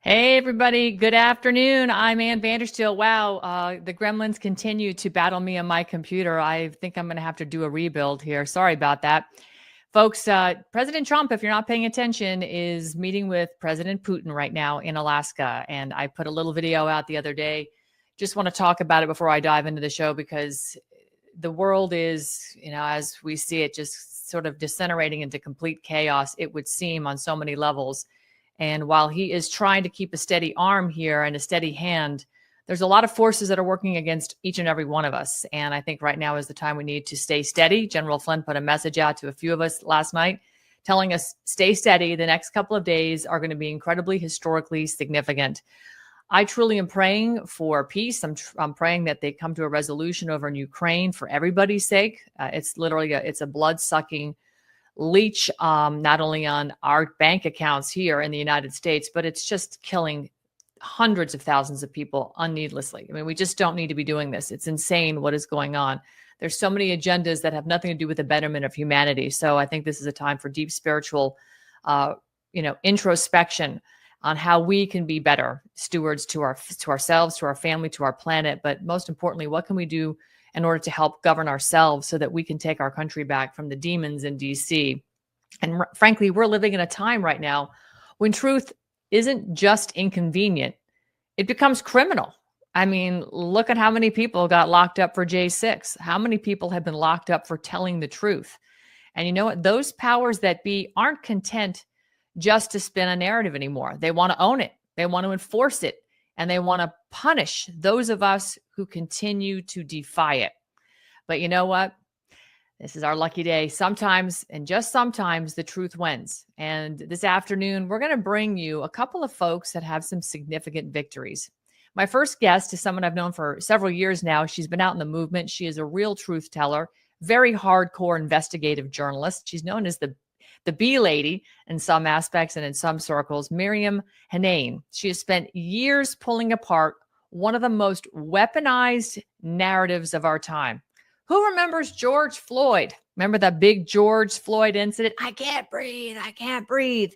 Hey, everybody. Good afternoon. I'm Ann Vandersteel. Wow, the gremlins continue to battle me on my computer. I think I'm going to have to do a rebuild here. Sorry about that. Folks, President Trump, if you're not paying attention, is meeting with President Putin right now in Alaska. And I put a little video out the other day. Just want to talk about it before I dive into the show because the world is, as we see it, just sort of disintegrating into complete chaos, it would seem, on so many levels. And while he is trying to keep a steady arm here and a steady hand, there's a lot of forces that are working against each and every one of us. And I think right now is the time we need to stay steady. General Flynn put a message out to a few of us last night telling us, stay steady. The next couple of days are going to be incredibly historically significant. I truly am praying for peace. I'm praying that they come to a resolution over in Ukraine for everybody's sake. It's literally it's a blood-sucking leech, not only on our bank accounts here in the United States, but it's just killing hundreds of thousands of people unneedlessly. I mean, we just don't need to be doing this. It's insane what is going on. There's so many agendas that have nothing to do with the betterment of humanity. So I think this is a time for deep spiritual, introspection on how we can be better stewards to ourselves, to our family, to our planet. But most importantly, what can we do in order to help govern ourselves so that we can take our country back from the demons in DC. And frankly, we're living in a time right now when truth isn't just inconvenient, it becomes criminal. I mean, look at how many people got locked up for J6. How many people have been locked up for telling the truth? And you know what? Those powers that be aren't content just to spin a narrative anymore. They want to own it. They want to enforce it. And they want to punish those of us who continue to defy it. But you know what? This is our lucky day. Sometimes, and just sometimes, the truth wins. And this afternoon, we're going to bring you a couple of folks that have some significant victories. My first guest is someone I've known for several years now. She's been out in the movement. She is a real truth teller, very hardcore investigative journalist. She's known as the B lady in some aspects and in some circles, Miriam Hanane. She has spent years pulling apart one of the most weaponized narratives of our time. Who remembers George Floyd? Remember that big George Floyd incident? I can't breathe. I can't breathe.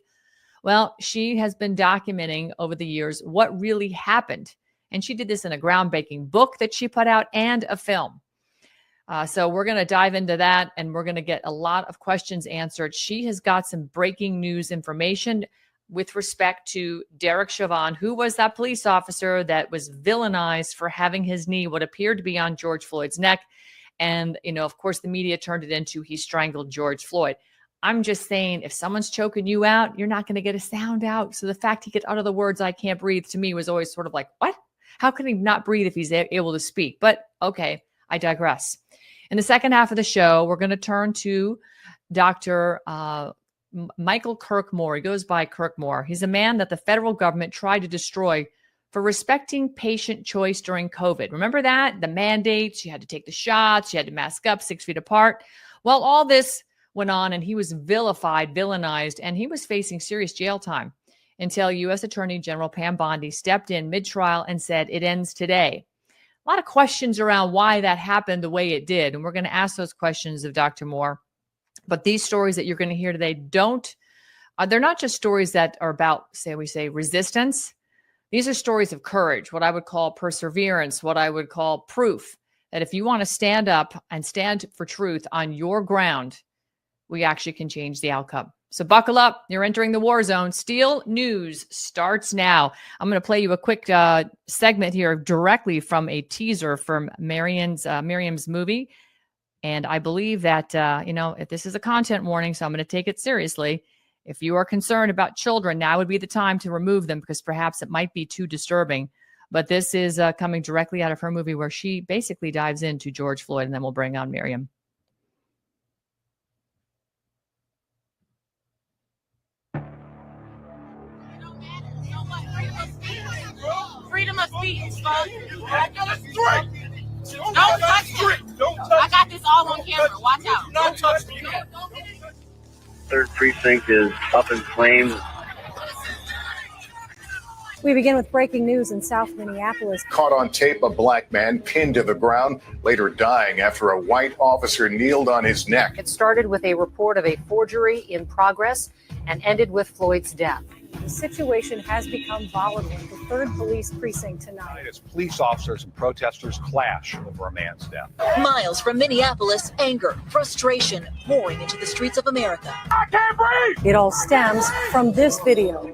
Well, she has been documenting over the years what really happened. And she did this in a groundbreaking book that she put out and a film. So we're going to dive into that and we're going to get a lot of questions answered. She has got some breaking news information with respect to Derek Chauvin, who was that police officer that was villainized for having his knee, what appeared to be on George Floyd's neck. And, of course, the media turned it into he strangled George Floyd. I'm just saying, if someone's choking you out, you're not going to get a sound out. So the fact he could utter the words, I can't breathe, to me was always sort of like, what? How can he not breathe if he's able to speak? But okay, I digress. In the second half of the show, we're going to turn to Dr. Michael Kirkmore. He goes by Kirkmore. He's a man that the federal government tried to destroy for respecting patient choice during COVID. Remember that? The mandates, you had to take the shots, you had to mask up 6 feet apart. Well, all this went on and he was vilified, villainized, and he was facing serious jail time until U.S. Attorney General Pam Bondi stepped in mid-trial and said it ends today. A lot of questions around why that happened the way it did. And we're going to ask those questions of Dr. Moore. But these stories that you're going to hear today they're not just stories that are about, resistance. These are stories of courage, what I would call perseverance, what I would call proof that if you want to stand up and stand for truth on your ground, we actually can change the outcome. So buckle up. You're entering the war zone. Steel News starts now. I'm going to play you a quick segment here directly from a teaser from Miriam's movie. And I believe that, if this is a content warning, so I'm going to take it seriously. If you are concerned about children, now would be the time to remove them because perhaps it might be too disturbing. But this is coming directly out of her movie where she basically dives into George Floyd, and then we'll bring on Miriam. Freedom of speech, folks. Don't touch me. I got this all on camera. Watch out. Don't touch me. Third precinct is up in flames. We begin with breaking news in South Minneapolis. Caught on tape, a black man pinned to the ground, later dying after a white officer kneeled on his neck. It started with a report of a forgery in progress and ended with Floyd's death. The situation has become volatile at the 3rd Police Precinct tonight. As police officers and protesters clash over a man's death. Miles from Minneapolis, anger, frustration pouring into the streets of America. I can't breathe. It all stems from this video.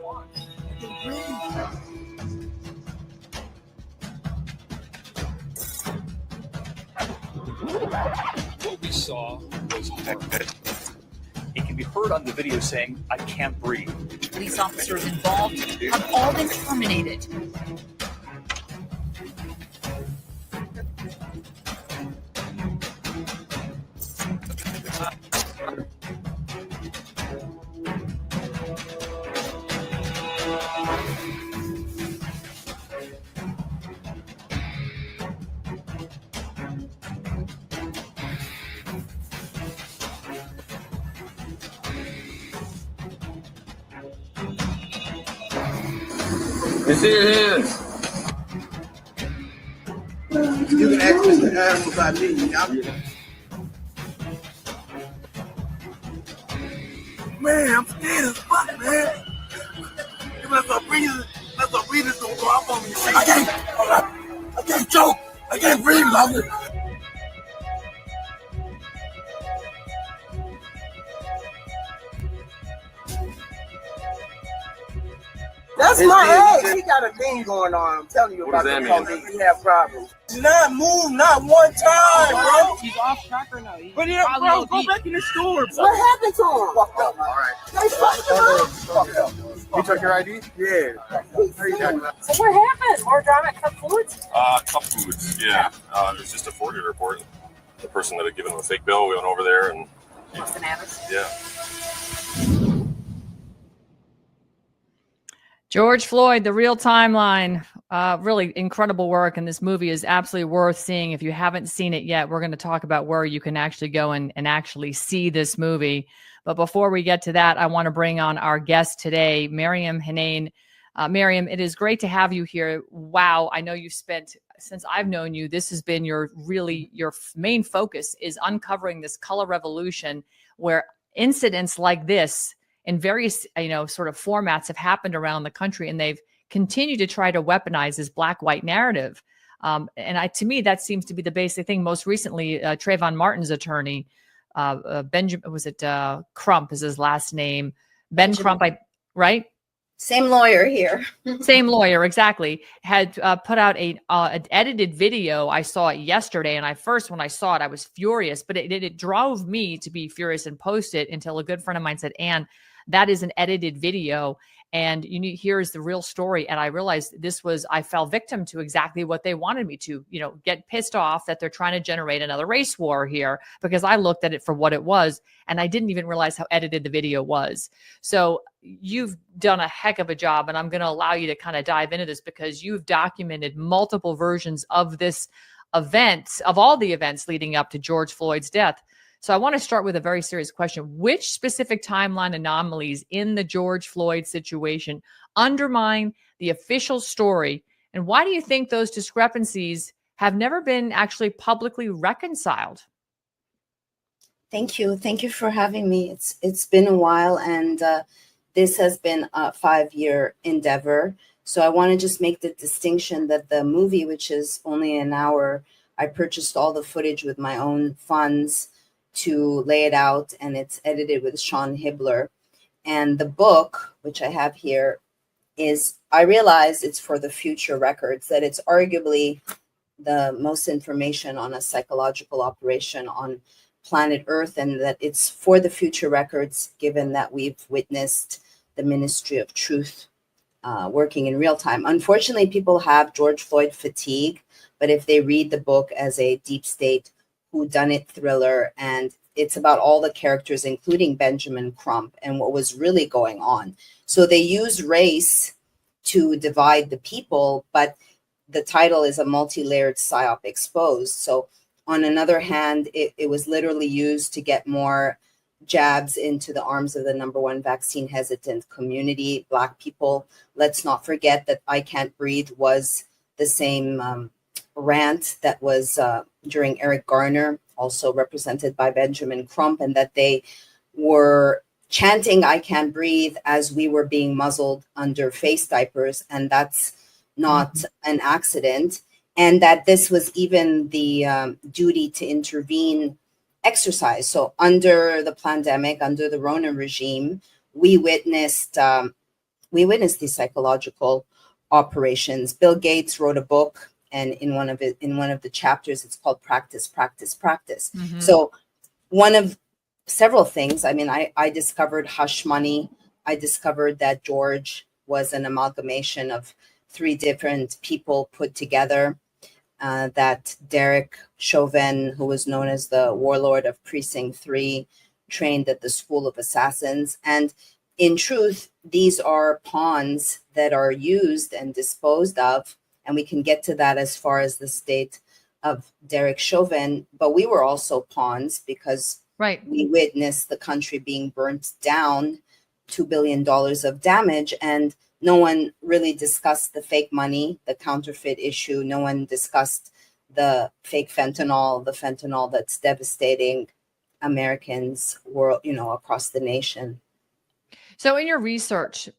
What we saw was he can be heard on the video saying, "I can't breathe." Police officers involved have all been terminated. It's in your hands. You can ask Mr. Adams about me. Man, I'm scared as fuck, man. You mess up breathing, don't go up on me. I can't choke. I can't breathe, longer. That's my ex. He got a thing going on. I'm telling you about that mean? He have problems. Not move, not one time, bro. He's off track or no? But yeah, bro, go back in the store. What happened to him? Fucked up. All right. They fucked him up. You took your ID? Yeah. So what happened? More drama at Cup Foods? Cup Foods, yeah. It was just a forgery report. The person that had given them a fake bill, we went over there and yeah. George Floyd, The Real Timeline. Really incredible work. And this movie is absolutely worth seeing. If you haven't seen it yet, we're going to talk about where you can actually go and actually see this movie. But before we get to that, I want to bring on our guest today, Maryam Henein. Maryam, it is great to have you here. Wow. I know you've spent, since I've known you, this has been your main focus is uncovering this color revolution where incidents like this in various, sort of formats have happened around the country, and they've continued to try to weaponize this black-white narrative. To me, that seems to be the basic thing. Most recently, Trayvon Martin's attorney, Benjamin, Crump is his last name. Ben Crump, right? Same lawyer here. Same lawyer, exactly. Had put out an edited video. I saw it yesterday, and when I saw it, I was furious. But it drove me to be furious and post it until a good friend of mine said, "Ann, that is an edited video, and here's the real story." And I realized I fell victim to exactly what they wanted me to, get pissed off that they're trying to generate another race war here, because I looked at it for what it was, and I didn't even realize how edited the video was. So you've done a heck of a job, and I'm going to allow you to kind of dive into this because you've documented multiple versions of this event, of all the events leading up to George Floyd's death. So I want to start with a very serious question. Which specific timeline anomalies in the George Floyd situation undermine the official story? And why do you think those discrepancies have never been actually publicly reconciled? Thank you. Thank you for having me. It's been a while, and this has been a 5-year endeavor. So I want to just make the distinction that the movie, which is only an hour, I purchased all the footage with my own funds to lay it out, and it's edited with Sean Hibbler. And the book, which I have here, I realize it's for the future records, that it's arguably the most information on a psychological operation on planet Earth, and that it's for the future records, given that we've witnessed the Ministry of Truth working in real time. Unfortunately, people have George Floyd fatigue, but if they read the book as a deep state whodunit thriller, and it's about all the characters, including Benjamin Crump, and what was really going on. So they use race to divide the people, but the title is a multi-layered psyop exposed. So on another hand, it was literally used to get more jabs into the arms of the #1 vaccine hesitant community, Black people. Let's not forget that I Can't Breathe was the same rant that was during Eric Garner, also represented by Benjamin Crump, and that they were chanting "I can't breathe" as we were being muzzled under face diapers, and that's not an accident. And that this was even the duty to intervene exercise. So under the pandemic, under the Rona regime, we witnessed these psychological operations. Bill Gates wrote a book, and in one of the chapters, it's called "Practice, Practice, Practice." So one of several things. I mean, I discovered hush money. I discovered that George was an amalgamation of 3 different people put together. That Derek Chauvin, who was known as the warlord of Precinct 3, trained at the School of Assassins. And in truth, these are pawns that are used and disposed of. And we can get to that as far as the state of Derek Chauvin. But we were also pawns because we witnessed the country being burnt down, $2 billion of damage. And no one really discussed the fake money, the counterfeit issue. No one discussed the fake fentanyl, the fentanyl that's devastating Americans across the nation. So in your research,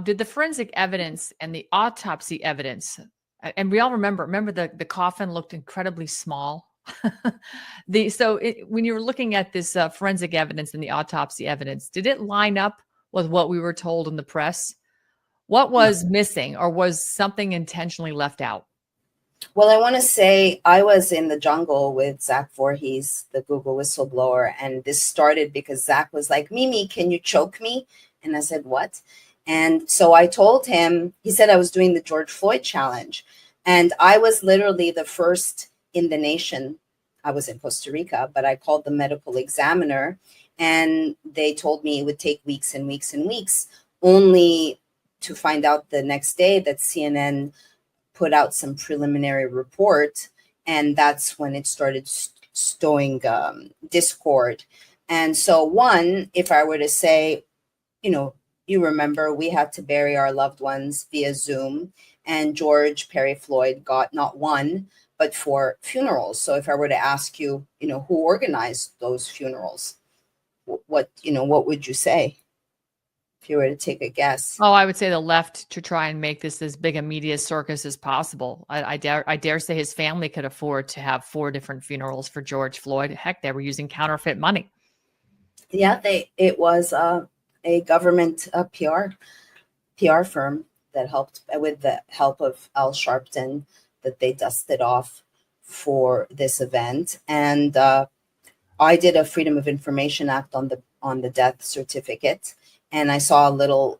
did the forensic evidence and the autopsy evidence, and we all remember the coffin looked incredibly small. When you were looking at this forensic evidence and the autopsy evidence, did it line up with what we were told in the press? What was missing, or was something intentionally left out? Well, I want to say I was in the jungle with Zach Voorhees, the Google whistleblower, and this started because Zach was like, "Mimi, can you choke me?" And I said, "What?" And so I told him, he said I was doing the George Floyd challenge, and I was literally the first in the nation. I was in Costa Rica, but I called the medical examiner, and they told me it would take weeks and weeks and weeks, only to find out the next day that CNN put out some preliminary report, and that's when it started sowing discord. And so one, if I were to say, you remember we had to bury our loved ones via Zoom, and George Perry Floyd got not 1, but 4 funerals. So if I were to ask you, who organized those funerals, what would you say? If you were to take a guess. Oh, I would say the left, to try and make this as big a media circus as possible. I dare say his family could afford to have 4 different funerals for George Floyd. Heck, they were using counterfeit money. Yeah, it was a government PR firm that helped, with the help of Al Sharpton, that they dusted off for this event. And I did a Freedom of Information Act on the death certificate. And I saw a little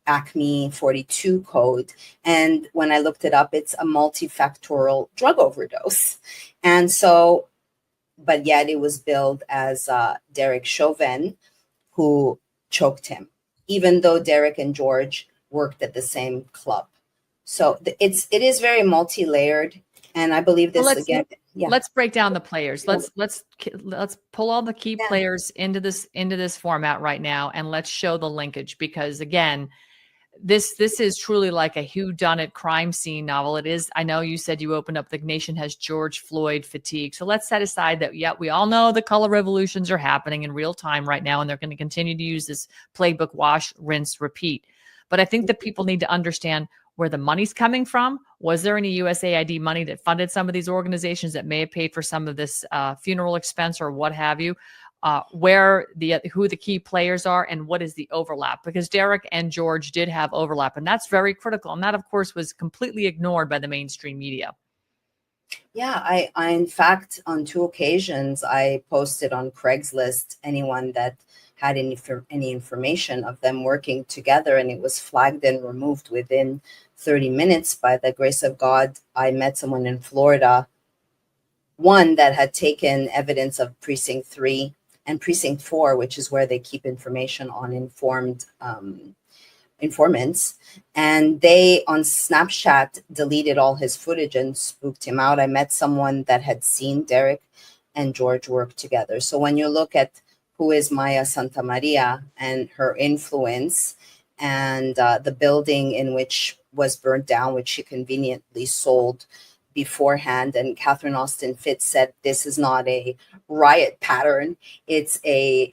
ACME 42 code. And when I looked it up, it's a multifactorial drug overdose. And so, but yet it was billed as Derek Chauvin who choked him, even though Derek and George worked at the same club. So it is very multi-layered. And I believe this again. Yeah. Let's break down the players. Let's pull all the key players into this format right now, and let's show the linkage, because again, this is truly like a whodunit crime scene novel. It is. I know you said you opened up, the nation has George Floyd fatigue. So let's set aside that. Yeah, we all know the color revolutions are happening in real time right now, and they're going to continue to use this playbook: wash, rinse, repeat. But I think that people need to understand where the money's coming from. Was there any USAID money that funded some of these organizations that may have paid for some of this funeral expense or what have you? Who the key players are, and what is the overlap? Because Derek and George did have overlap, and that's very critical. And that, of course, was completely ignored by the mainstream media. Yeah, I in fact, on 2 occasions, I posted on Craigslist anyone that had any information of them working together, and it was flagged and removed within 30 minutes. By the grace of God, I met someone in Florida, one that had taken evidence of Precinct 3 and Precinct 4, which is where they keep information on informants. And they, on Snapchat, deleted all his footage and spooked him out. I met someone that had seen Derek and George work together. So when you look at who is Maya Santamaria and her influence, and the building in which was burned down, which she conveniently sold beforehand. And Catherine Austin Fitts said this is not a riot pattern; it's a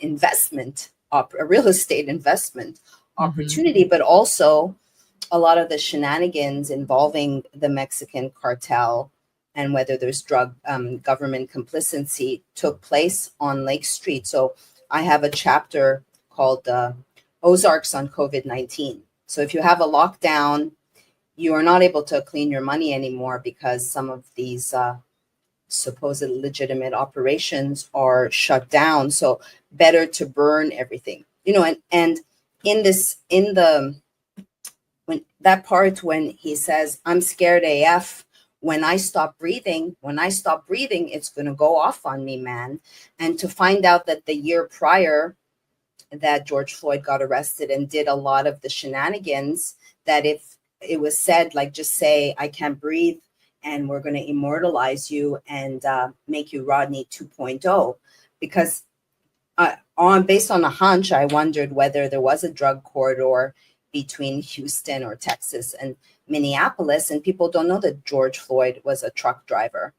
a real estate investment opportunity, but also a lot of the shenanigans involving the Mexican cartel and whether there's drug government complicity took place on Lake Street. So I have a chapter called Ozarks on COVID-19. So if you have a lockdown, you are not able to clean your money anymore because some of these supposed legitimate operations are shut down. So better to burn everything, and when that part, when he says, I'm scared AF, when I stop breathing, it's going to go off on me, man. And to find out that the year prior that George Floyd got arrested and did a lot of the shenanigans, that if it was said, like, just say, I can't breathe, and we're going to immortalize you and make you Rodney 2.0. Because based on a hunch, I wondered whether there was a drug corridor between Houston or Texas and Minneapolis, and people don't know that George Floyd was a truck driver.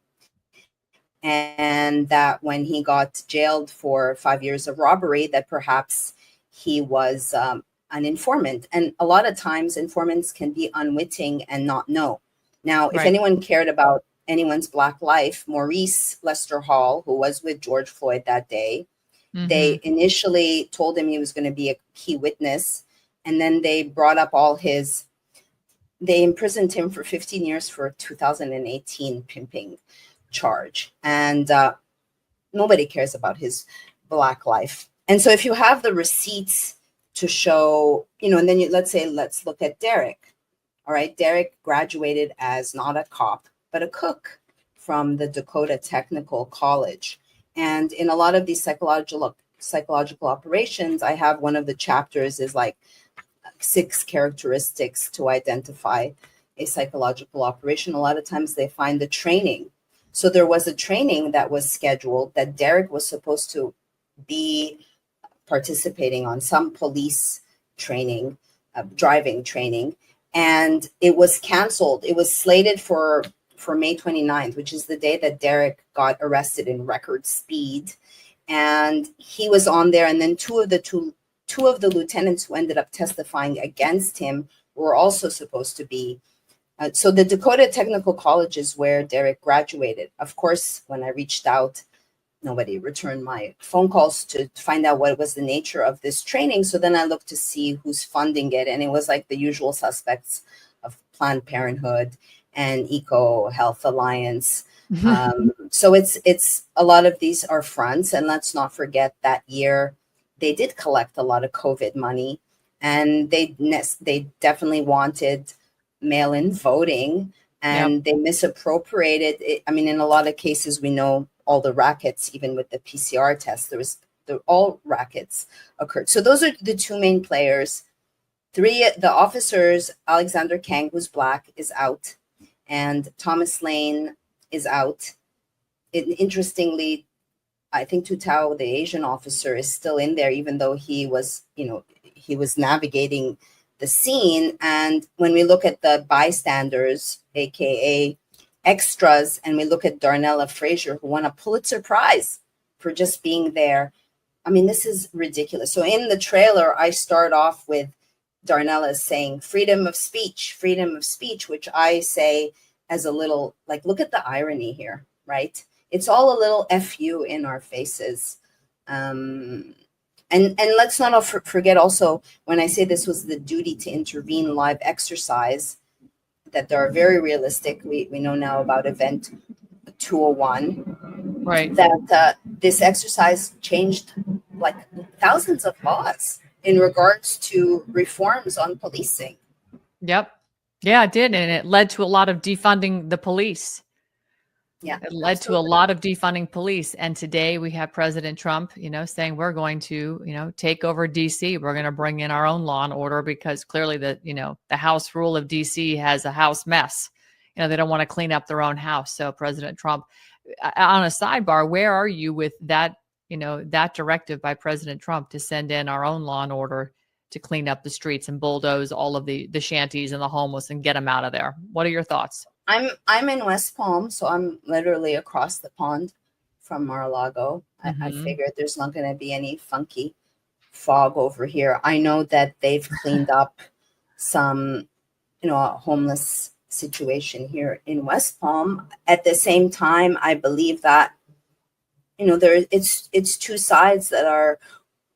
And that when he got jailed for 5 years of robbery, that perhaps he was an informant. And a lot of times informants can be unwitting and not know. Now, if anyone cared about anyone's Black life, Maurice Lester Hall, who was with George Floyd that day, they initially told him he was going to be a key witness. And then they brought up they imprisoned him for 15 years for a 2018 pimping charge. And nobody cares about his Black life. And so if you have the receipts to show, and then let's look at Derek. All right, Derek graduated as not a cop, but a cook from the Dakota Technical College. And in a lot of these psychological operations, I have one of the chapters is like 6 characteristics to identify a psychological operation. A lot of times they find the training. So there was a training that was scheduled that Derek was supposed to be participating on, some police training, driving training, and it was canceled. It was slated for May 29th, which is the day that Derek got arrested in record speed. And he was on there. And then two of the lieutenants who ended up testifying against him were also supposed to be. So the Dakota Technical College is where Derek graduated. Of course, when I reached out, nobody returned my phone calls to find out what was the nature of this training. So then I looked to see who's funding it. And it was like the usual suspects of Planned Parenthood and Eco Health Alliance. So it's a lot of these are fronts. And let's not forget that year they did collect a lot of COVID money, and they definitely wanted mail-in voting, and they misappropriated it. I mean, in a lot of cases, we know all the rackets, even with the PCR test, all rackets occurred. So those are the 2 main players. 3, the officers, Alexander Kang, who's Black, is out, and Thomas Lane is out. Interestingly, I think Tu Tao, the Asian officer, is still in there, even though he was navigating the scene. And when we look at the bystanders, aka extras, and we look at Darnella Frazier, who won a Pulitzer Prize for just being there, I mean, this is ridiculous. So in the trailer, I start off with Darnella saying freedom of speech, which I say as a little, like, look at the irony here, right? It's all a little FU in our faces. And let's not forget also, when I say this was the duty to intervene live exercise, that they are very realistic. We know now about Event 201, right? That this exercise changed like thousands of laws in regards to reforms on policing. Yep. Yeah, it did. And it led to a lot of defunding the police. Yeah, it led to a lot of defunding police. And today we have President Trump, saying we're going to, take over DC. We're going to bring in our own law and order, because clearly the House rule of DC has a house mess. They don't want to clean up their own house. So President Trump, on a sidebar, where are you with that, that directive by President Trump to send in our own law and order to clean up the streets and bulldoze all of the shanties and the homeless and get them out of there? What are your thoughts? I'm in West Palm, so I'm literally across the pond from Mar-a-Lago. I Mhm. figured there's not going to be any funky fog over here. I know that they've cleaned up some, a homeless situation here in West Palm. At the same time, I believe that, it's two sides that are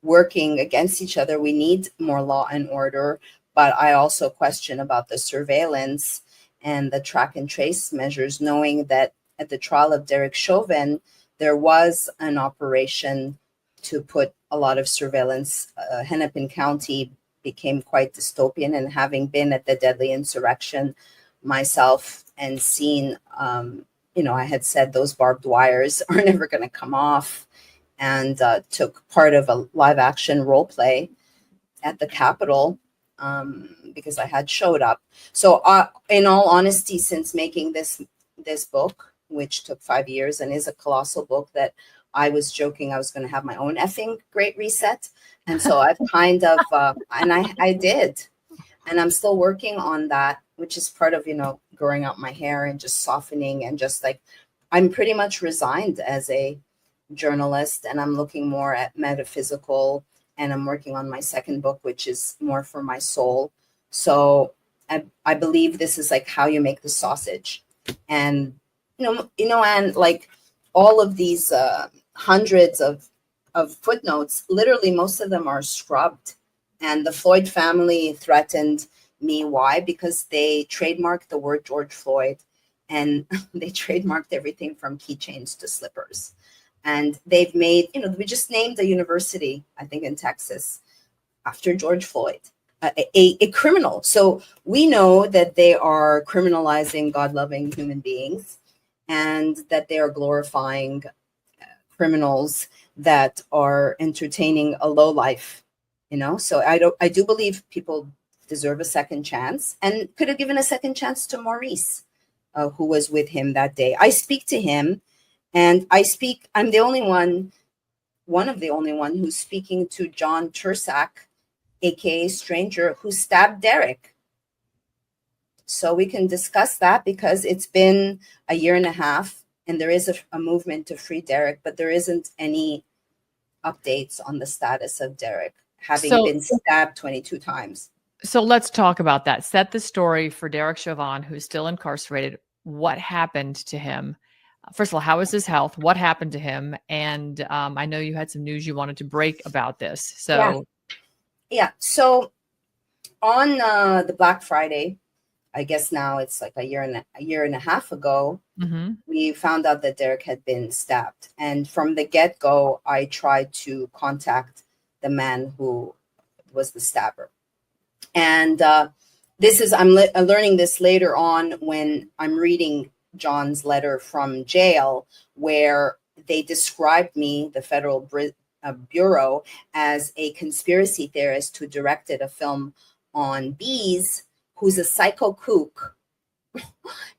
working against each other. We need more law and order, but I also question about the surveillance and the track and trace measures, knowing that at the trial of Derek Chauvin, there was an operation to put a lot of surveillance. Hennepin County became quite dystopian, and having been at the deadly insurrection myself and seen, I had said those barbed wires are never going to come off, and took part of a live action role play at the Capitol because I had showed up. So in all honesty, since making this book, which took 5 years and is a colossal book that I was joking I was going to have my own effing Great Reset. And so I've kind of, and I did, and I'm still working on that, which is part of, growing out my hair and just softening, and just like, I'm pretty much resigned as a journalist, and I'm looking more at metaphysical, and I'm working on my second book, which is more for my soul. So I believe this is like how you make the sausage. And, and like all of these hundreds of footnotes, literally most of them are scrubbed. And the Floyd family threatened me. Why? Because they trademarked the word George Floyd, and they trademarked everything from keychains to slippers. And they've made, we just named a university, I think in Texas, after George Floyd, a criminal. So we know that they are criminalizing God-loving human beings, and that they are glorifying criminals that are entertaining a low life, So I do believe people deserve a second chance, and could have given a second chance to Maurice, who was with him that day. I speak to him. And I'm the only one of the only one who's speaking to John Tursak, aka Stranger, who stabbed Derek. So we can discuss that, because it's been a year and a half, and there is a movement to free Derek, but there isn't any updates on the status of Derek having been stabbed 22 times. So let's talk about that. Set the story for Derek Chauvin, who's still incarcerated. What happened to him? First of all, how is his health? What happened to him? And I know you had some news you wanted to break about this. So, yeah. So on the Black Friday, I guess now it's like a year and a half ago, we found out that Derek had been stabbed. And from the get-go, I tried to contact the man who was the stabber. And I'm learning this later on when I'm reading John's letter from jail, where they described me, the Federal Bureau, as a conspiracy theorist who directed a film on bees, who's a psycho kook,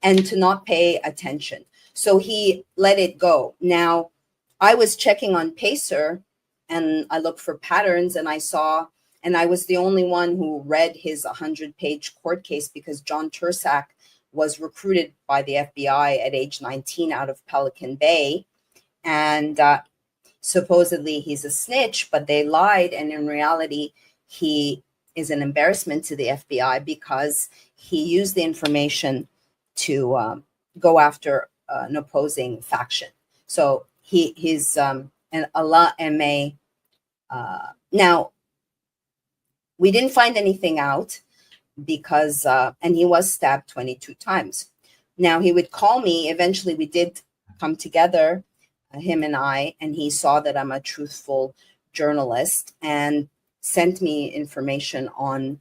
and to not pay attention. So he let it go. Now, I was checking on Pacer, and I looked for patterns, and I was the only one who read his 100-page court case, because John Tursak was recruited by the FBI at age 19 out of Pelican Bay. And supposedly he's a snitch, but they lied. And in reality, he is an embarrassment to the FBI, because he used the information to go after an opposing faction. So he's an Allah M.A. Now, we didn't find anything out, because and he was stabbed 22 times. Now, he would call me. Eventually we did come together, him and I, and he saw that I'm a truthful journalist, and sent me information on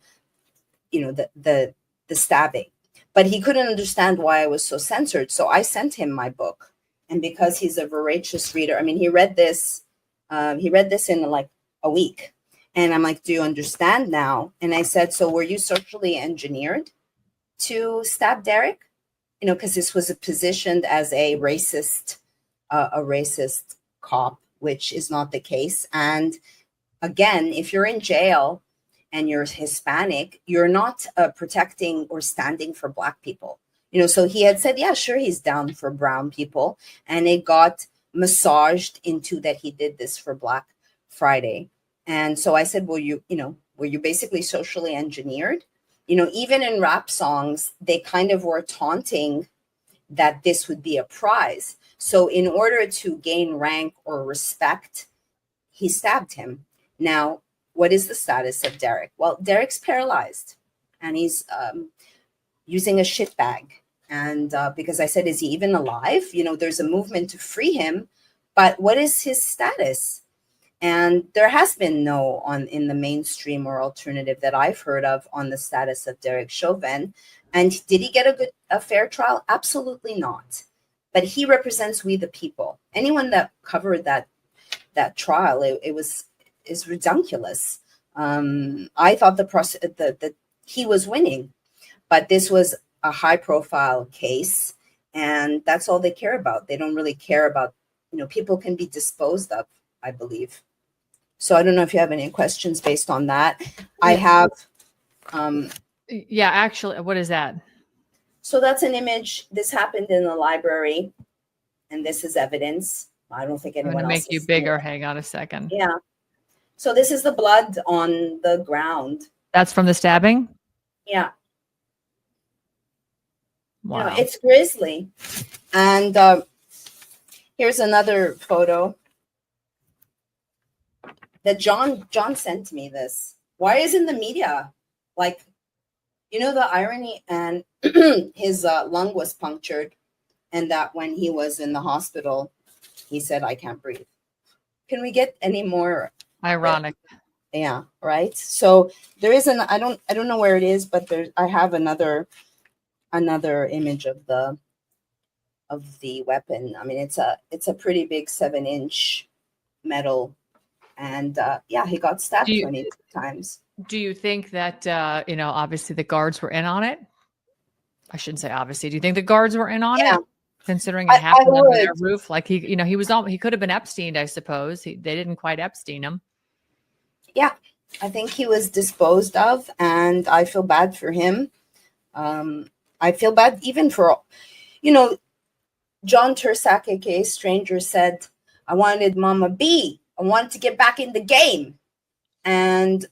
the stabbing. But he couldn't understand why I was so censored, so I sent him my book. And because he's a voracious reader, I mean, he read this in like a week. And I'm like, do you understand now? And I said, so were you socially engineered to stab Derek? Because this was positioned as a racist cop, which is not the case. And again, if you're in jail and you're Hispanic, you're not protecting or standing for Black people. So he had said, yeah, sure, he's down for brown people. And it got massaged into that he did this for Black Friday. And so I said, well, were you basically socially engineered? Even in rap songs, they kind of were taunting that this would be a prize. So in order to gain rank or respect, he stabbed him. Now, what is the status of Derek? Well, Derek's paralyzed and he's using a shit bag. And because I said, is he even alive? There's a movement to free him, but what is his status? And there has been no in the mainstream or alternative that I've heard of on the status of Derek Chauvin. And did he get a fair trial? Absolutely not. But he represents we the people. Anyone that covered that trial, is ridiculous. I thought that he was winning, but this was a high profile case, and that's all they care about. They don't really care about, people can be disposed of, I believe. So I don't know if you have any questions based on that. I have. Yeah, actually, what is that? So that's an image. This happened in the library, and this is evidence. I don't think anyone else. I'm going to make you bigger. Hang on a second. Yeah. So this is the blood on the ground. That's from the stabbing? Yeah. Wow. It's grisly. And here's another photo that John sent me this. Why isn't the media the irony? And his lung was punctured, and that when he was in the hospital, he said, I can't breathe. Can we get any more ironic? Yeah, right. So there is I don't know where it is, but I have another image of the weapon. I mean, it's a pretty big 7-inch metal, and he got stabbed 22 times. Do you think that obviously the guards were in on it? I shouldn't say obviously. Do you think the guards were in on it? Considering it happened under their roof, like he could have been Epstein, I suppose. They didn't quite Epstein him. Yeah, I think he was disposed of, and I feel bad for him. I feel bad even for, John Tursak, aka Stranger, said, I wanted Mama B. I wanted to get back in the game. And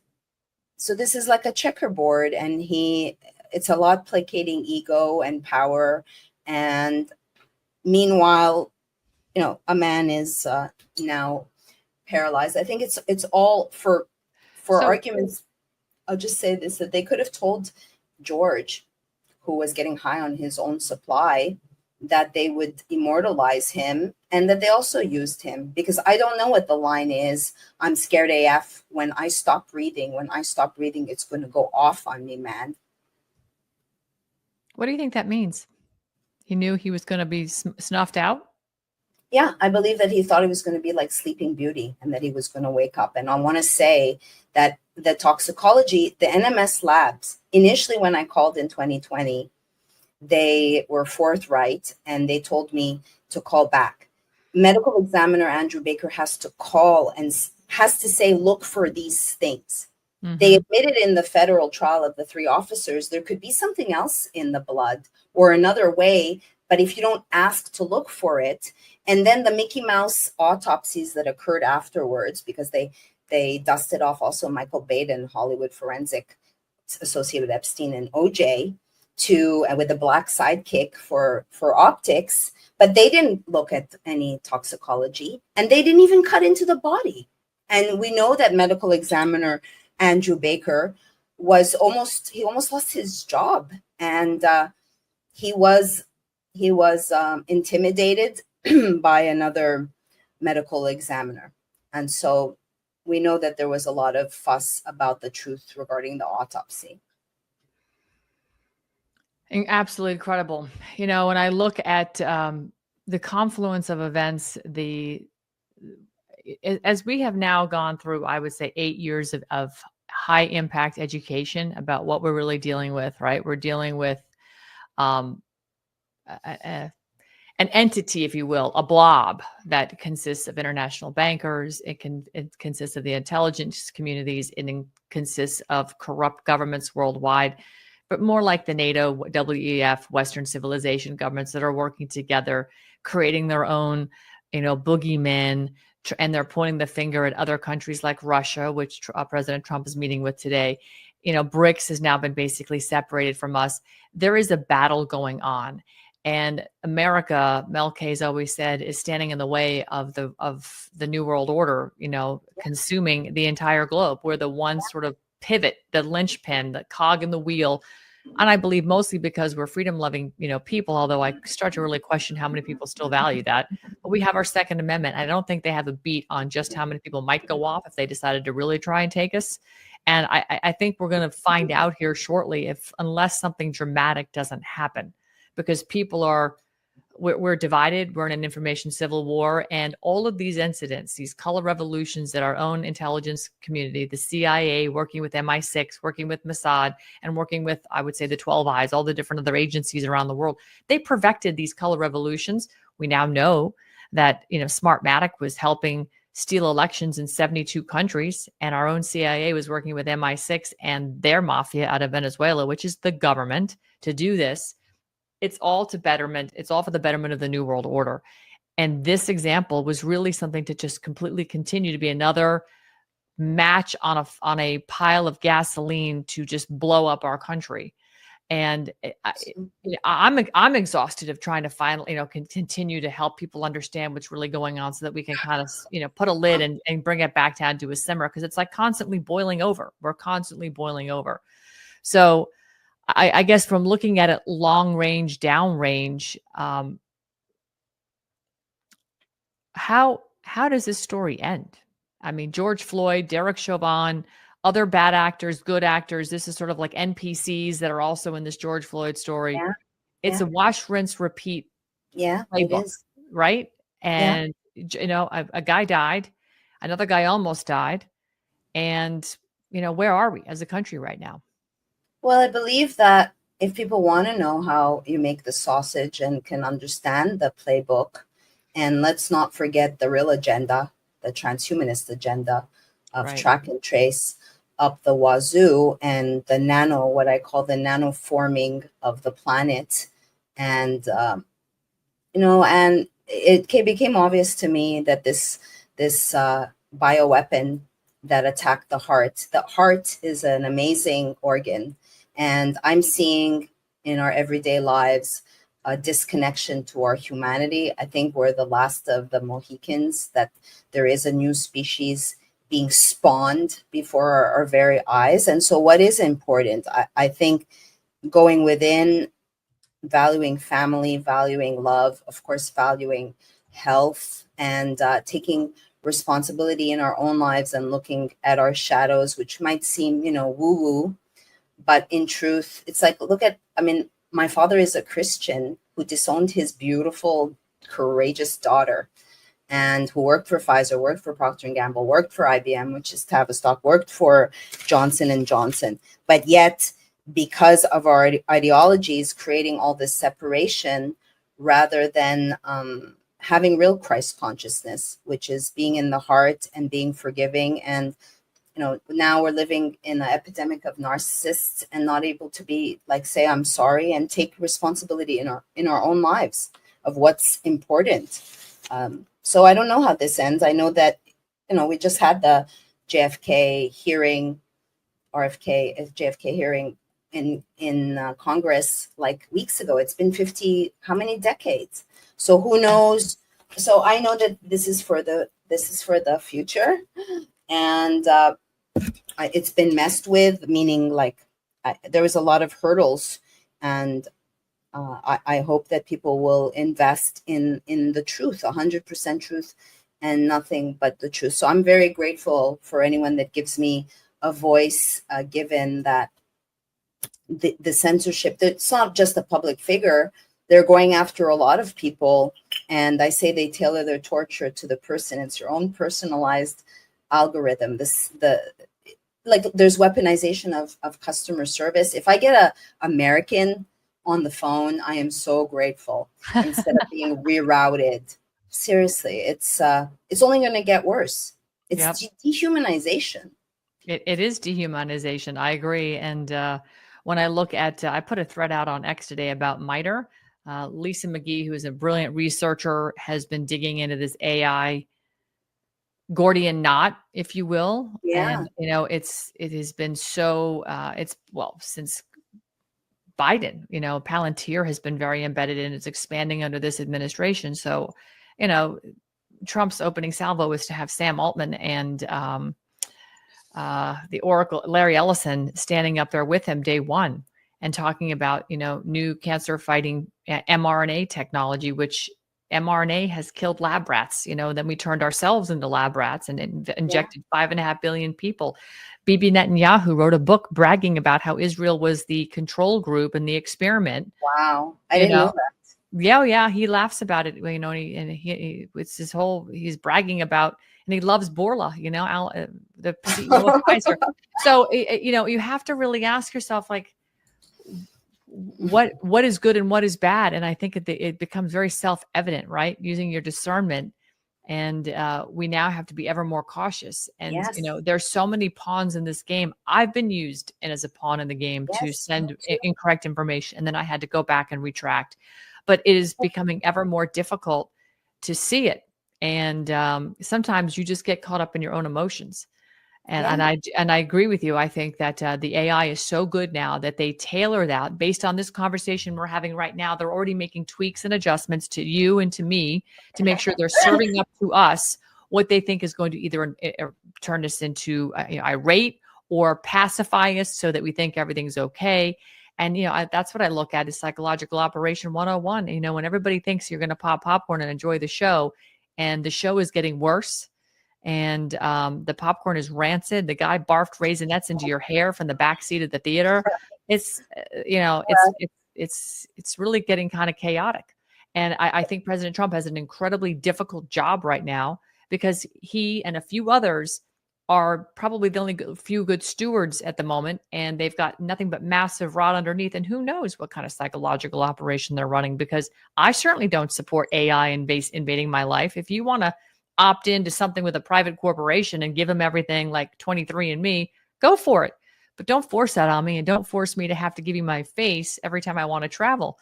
so this is like a checkerboard, and it's a lot placating ego and power. And meanwhile, a man is now paralyzed. I think it's all for arguments. I'll just say this, that they could have told George, who was getting high on his own supply, that they would immortalize him, and that they also used him, because I don't know what the line is. I'm scared AF. When I stop breathing, it's going to go off on me, man. What do you think that means? He knew he was going to be snuffed out? Yeah, I believe that he thought he was going to be like Sleeping Beauty, and that he was going to wake up. And I want to say that the toxicology, the NMS labs, initially when I called in 2020, they were forthright, and they told me to call back. Medical examiner Andrew Baker has to call and has to say, look for these things. Mm-hmm. They admitted in the federal trial of the 3 officers, there could be something else in the blood or another way, but if you don't ask to look for it, and then the Mickey Mouse autopsies that occurred afterwards, because they dusted off also Michael Baden, Hollywood forensic associated with Epstein and OJ, with a black sidekick for optics, but they didn't look at any toxicology, and they didn't even cut into the body. And we know that medical examiner Andrew Baker almost lost his job, and he was intimidated by another medical examiner. And so we know that there was a lot of fuss about the truth regarding the autopsy. Absolutely incredible. When I look at the confluence of events, as we have now gone through, I would say 8 years of high impact education about what we're really dealing with, right? We're dealing with an entity, if you will, a blob that consists of international bankers. It consists of the intelligence communities. It consists of corrupt governments worldwide but more like the NATO, WEF, Western civilization governments that are working together, creating their own, boogeymen, and they're pointing the finger at other countries like Russia, which President Trump is meeting with today. BRICS has now been basically separated from us. There is a battle going on. And America, Mel K's always said, is standing in the way of the New World Order, consuming the entire globe. We're the one sort of pivot, the linchpin, the cog in the wheel. And I believe mostly because we're freedom-loving, people, although I start to really question how many people still value that. But we have our Second Amendment. I don't think they have a beat on just how many people might go off if they decided to really try and take us. And I think we're going to find out here shortly unless something dramatic doesn't happen, because we're divided. We're in an information civil war. And all of these incidents, these color revolutions that our own intelligence community, the CIA, working with MI6, working with Mossad, and working with, I would say, the 12 Eyes, all the different other agencies around the world, they perfected these color revolutions. We now know that, Smartmatic was helping steal elections in 72 countries. And our own CIA was working with MI6 and their mafia out of Venezuela, which is the government, to do this. It's all to betterment. It's all for the betterment of the New World Order. And this example was really something to just completely continue to be another match on a pile of gasoline to just blow up our country. And I'm exhausted of trying to finally, continue to help people understand what's really going on so that we can kind of, put a lid and bring it back down to a simmer, because it's like constantly boiling over. We're constantly boiling over. So I guess from looking at it long range, down range, how does this story end? I mean, George Floyd, Derek Chauvin, other bad actors, good actors. This is sort of like NPCs that are also in this George Floyd story. Yeah. It's a wash, rinse, repeat. Yeah, playbook, it is. right? And, a guy died. Another guy almost died. And, where are we as a country right now? Well, I believe that if people want to know how you make the sausage and can understand the playbook, and let's not forget the real agenda, the transhumanist agenda of track and trace up the wazoo, and the what I call the nanoforming of the planet. And, and it became obvious to me that this bioweapon that attacked the heart is an amazing organ. And I'm seeing in our everyday lives a disconnection to our humanity. I think we're the last of the Mohicans, that there is a new species being spawned before our very eyes. And so what is important, I think, going within, valuing family, valuing love, of course, valuing health, and taking responsibility in our own lives and looking at our shadows, which might seem, woo-woo. But in truth, it's like, my father is a Christian who disowned his beautiful, courageous daughter, and who worked for Pfizer, worked for Procter & Gamble, worked for IBM, which is Tavistock, worked for Johnson & Johnson. But yet, because of our ideologies, creating all this separation, rather than having real Christ consciousness, which is being in the heart and being forgiving. And now we're living in an epidemic of narcissists and not able to be say I'm sorry and take responsibility in our own lives of what's important. So I don't know how this ends. I know that we just had the JFK hearing in Congress weeks ago. It's been 50 how many decades? So who knows? So I know that this is for the future, and it's been messed with, meaning there was a lot of hurdles, and I hope that people will invest in the truth, 100% truth, and nothing but the truth. So I'm very grateful for anyone that gives me a voice, given that the censorship, it's not just a public figure. They're going after a lot of people, and I say they tailor their torture to the person. It's your own personalized algorithm. There's weaponization of customer service. If I get a American on the phone, I am so grateful, instead of being rerouted. Seriously, it's only going to get worse. It's dehumanization. It is dehumanization. I agree. And when I look at, I put a thread out on X today about MITRE. Lisa McGee, who is a brilliant researcher, has been digging into this AI Gordian knot, if you will. Yeah. And, it has been so, since Biden, Palantir has been very embedded in, it's expanding under this administration. So, Trump's opening salvo was to have Sam Altman and the Oracle, Larry Ellison, standing up there with him day one and talking about, new cancer fighting mRNA technology, which mRNA has killed lab rats. Then we turned ourselves into lab rats and injected 5.5 billion people. Bibi Netanyahu wrote a book bragging about how Israel was the control group in the experiment. Wow. I didn't know that. Yeah. He laughs about it, it's his whole, he's bragging about, and he loves Bourla, the CEO of Pfizer. So, you have to really ask yourself, like, what is good and what is bad? And I think it becomes very self-evident, right? Using your discernment. And we now have to be ever more cautious. And, Yes. There's so many pawns in this game. I've been used as a pawn in the game to send incorrect information. And then I had to go back and retract. But it is becoming ever more difficult to see it. And sometimes you just get caught up in your own emotions. And I agree with you. I think that the AI is so good now that they tailor that based on this conversation we're having right now. They're already making tweaks and adjustments to you and to me to make sure they're serving up to us what they think is going to either turn us into irate or pacify us so that we think everything's okay. And, that's what I look at is psychological operation 101. When everybody thinks you're going to pop popcorn and enjoy the show, and the show is getting worse, and the popcorn is rancid. The guy barfed Raisinets into your hair from the back seat of the theater. It's, it's really getting kind of chaotic. And I think President Trump has an incredibly difficult job right now because he and a few others are probably the only few good stewards at the moment. And they've got nothing but massive rot underneath. And who knows what kind of psychological operation they're running, because I certainly don't support AI invading my life. If you want to opt into something with a private corporation and give them everything like 23andMe, go for it. But don't force that on me, and don't force me to have to give you my face every time I want to travel.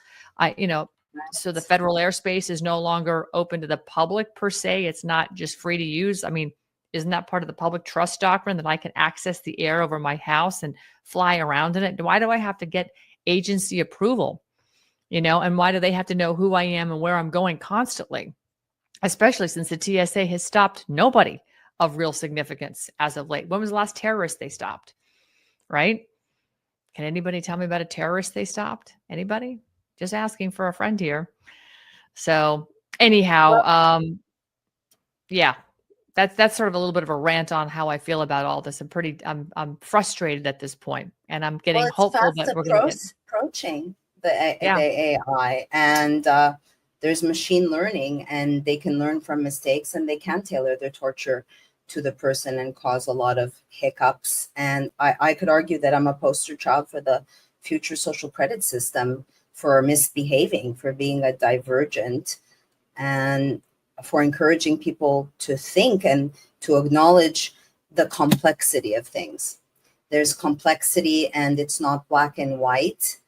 So the federal airspace is no longer open to the public per se. It's not just free to use. I mean, isn't that part of the public trust doctrine that I can access the air over my house and fly around in it? Why do I have to get agency approval? And why do they have to know who I am and where I'm going constantly? Especially since the TSA has stopped nobody of real significance as of late. When was the last terrorist they stopped? Right? Can anybody tell me about a terrorist they stopped? Anybody? Just asking for a friend here. So anyhow, that's sort of a little bit of a rant on how I feel about all this. I'm frustrated at this point, and I'm getting hopeful that we're going to get approaching the AI, and there's machine learning, and they can learn from mistakes, and they can tailor their torture to the person and cause a lot of hiccups. And I could argue that I'm a poster child for the future social credit system, for misbehaving, for being a divergent, and for encouraging people to think and to acknowledge the complexity of things. There's complexity, and it's not black and white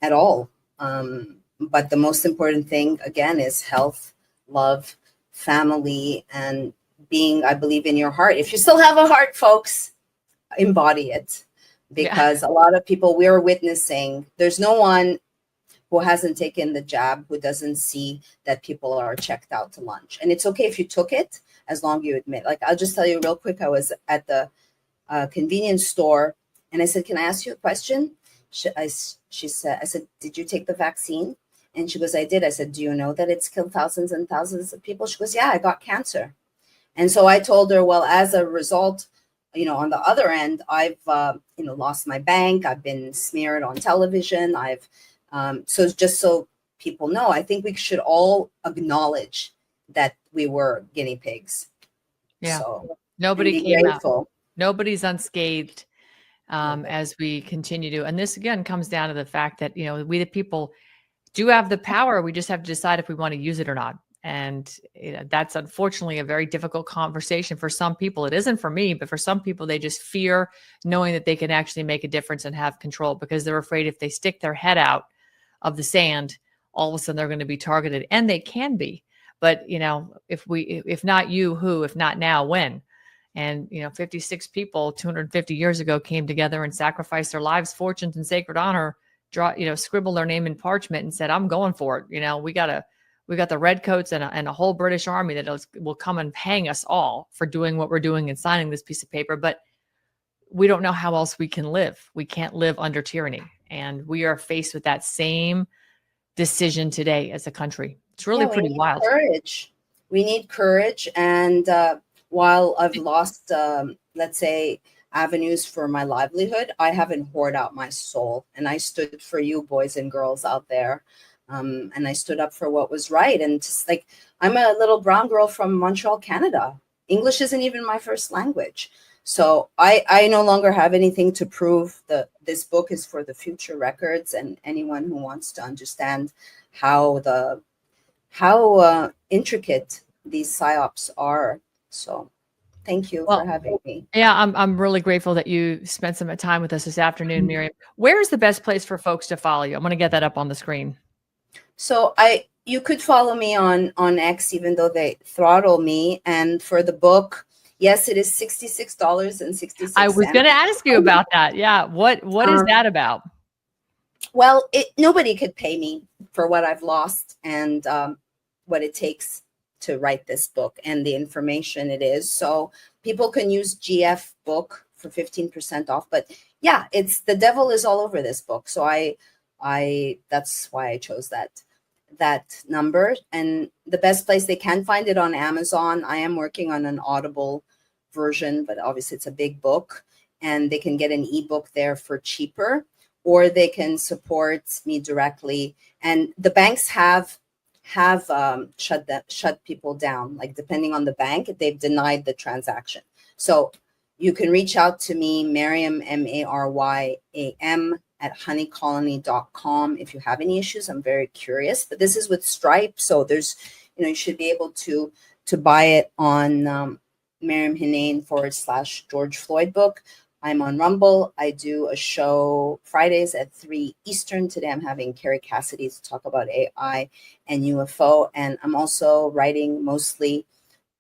at all. But the most important thing, again, is health, love, family, and being, I believe, in your heart. If you still have a heart, folks, embody it. Because a lot of people, we're witnessing, there's no one who hasn't taken the jab who doesn't see that people are checked out to lunch. And it's okay if you took it, as long as you admit. Like, I'll just tell you real quick, I was at the convenience store, and I said, can I ask you a question? I said, did you take the vaccine? And she goes, I did. I said, do you know that it's killed thousands and thousands of people? She goes, yeah, I got cancer. And so I told her, well, as a result, on the other end, I've, lost my bank. I've been smeared on television. So just so people know, I think we should all acknowledge that we were guinea pigs. Yeah. So nobody came out. Nobody's unscathed as we continue to. And this, again, comes down to the fact that, we, the people, do have the power. We just have to decide if we want to use it or not. And that's unfortunately a very difficult conversation for some people. It isn't for me, but for some people, they just fear knowing that they can actually make a difference and have control, because they're afraid if they stick their head out of the sand, all of a sudden they're going to be targeted, and they can be. But, if not you, who? If not now, when? And, 56 people 250 years ago came together and sacrificed their lives, fortunes, and sacred honor, scribbled their name in parchment and said, I'm going for it. We got the redcoats and a whole British army that will come and hang us all for doing what we're doing and signing this piece of paper. But we don't know how else we can live. We can't live under tyranny. And we are faced with that same decision today as a country. It's really pretty wild. Courage. We need courage. And while I've lost, let's say, avenues for my livelihood, I haven't hoarded out my soul. And I stood for you boys and girls out there. And I stood up for what was right. And just like, I'm a little brown girl from Montreal, Canada. English isn't even my first language. So I no longer have anything to prove. This book is for the future records and anyone who wants to understand how intricate these psyops are. So thank you for having me. Yeah, I'm really grateful that you spent some time with us this afternoon, Miriam. Where is the best place for folks to follow you? I'm going to get that up on the screen. So you could follow me on X, even though they throttle me. And for the book, yes, it is $66.66. I was going to ask you about that. Yeah. What is that about? Well, nobody could pay me for what I've lost and what it takes to write this book and the information it is. So people can use GF book for 15% off. But yeah, the devil is all over this book. So that's why I chose that number. And the best place they can find it on Amazon. I am working on an Audible version, but obviously it's a big book, and they can get an ebook there for cheaper, or they can support me directly. And the banks have shut people down. Like, depending on the bank, they've denied the transaction. So you can reach out to me, Maryam, Maryam, at honeycolony.com. If you have any issues, I'm very curious. But this is with Stripe, so there's, you should be able to buy it on Maryam Henein / George Floyd book. I'm on Rumble. I do a show Fridays at 3 Eastern. Today I'm having Carrie Cassidy to talk about AI and UFO. And I'm also writing mostly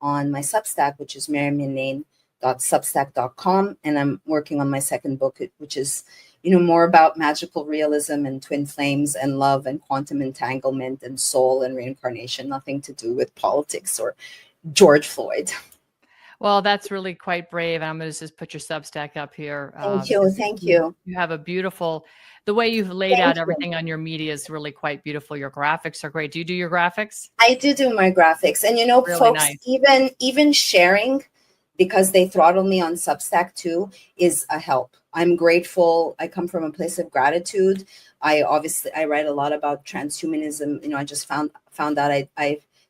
on my Substack, which is maryamhenein.substack.com. And I'm working on my second book, which is more about magical realism and twin flames and love and quantum entanglement and soul and reincarnation, nothing to do with politics or George Floyd. Well, that's really quite brave. I'm going to just put your Substack up here. Thank you. Thank you. You have a beautiful, the way you've laid out everything on your media is really quite beautiful. Your graphics are great. Do you do your graphics? I do my graphics. And, really folks, nice. even sharing, because they throttle me on Substack too, is a help. I'm grateful. I come from a place of gratitude. I write a lot about transhumanism. I just found out I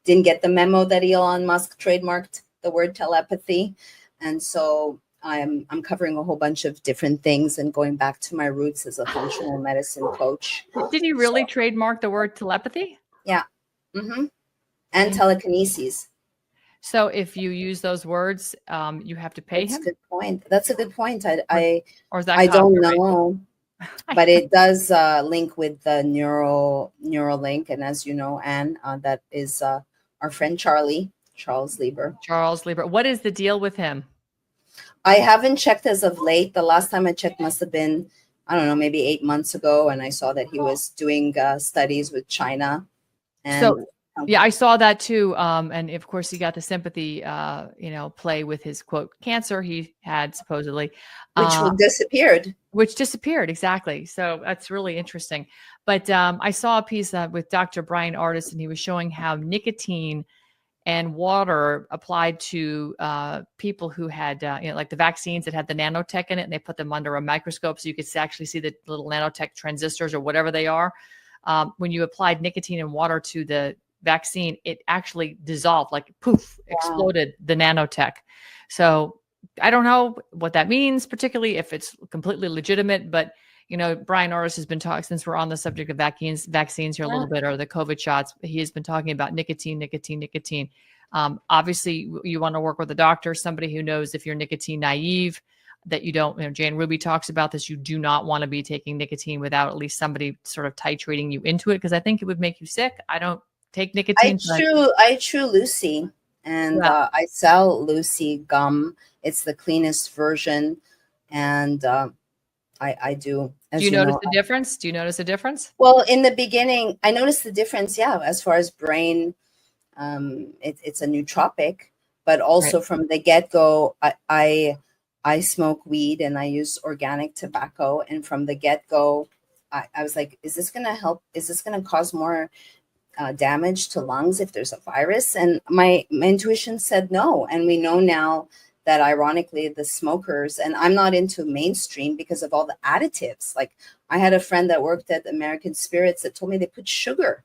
didn't get the memo that Elon Musk trademarked the word telepathy. And so I'm covering a whole bunch of different things and going back to my roots as a functional medicine coach. Did he really trademark the word telepathy? Yeah. Mm-hmm. And telekinesis. So if you use those words, you have to pay him? That's a good point. That's a good point. I don't know, but it does link with the Neuralink. And as you know, Anne, that is our friend Charles Lieber. Charles Lieber. What is the deal with him? I haven't checked as of late. The last time I checked must have been, I don't know, maybe 8 months ago. And I saw that he was doing studies with China. And yeah, I saw that too. And of course, he got the sympathy, play with his quote cancer he had supposedly, which disappeared. Exactly. So that's really interesting. But I saw a piece with Dr. Brian Artis, and he was showing how nicotine and water applied to people who had, like the vaccines that had the nanotech in it, and they put them under a microscope so you could actually see the little nanotech transistors or whatever they are. When you applied nicotine and water to the vaccine, it actually dissolved, like poof, exploded the nanotech. So I don't know what that means, particularly if it's completely legitimate, but Brian Norris has been talking, since we're on the subject of vaccines here a little bit, or the COVID shots, he has been talking about nicotine. Obviously you want to work with a doctor, somebody who knows if you're nicotine naive, that you don't, Jane Ruby talks about this. You do not want to be taking nicotine without at least somebody sort of titrating you into it, because I think it would make you sick. I don't take nicotine. I chew Lucy, and I sell Lucy gum. It's the cleanest version. And I do. Do you notice the difference? Do you notice a difference? Well, in the beginning, I noticed the difference. Yeah. As far as brain, it's a nootropic, but also from the get-go, I smoke weed and I use organic tobacco. And from the get-go, I was like, is this going to help? Is this going to cause more damage to lungs if there's a virus? And my intuition said no. And we know now that, ironically, the smokers, and I'm not into mainstream because of all the additives. Like, I had a friend that worked at American Spirits that told me they put sugar.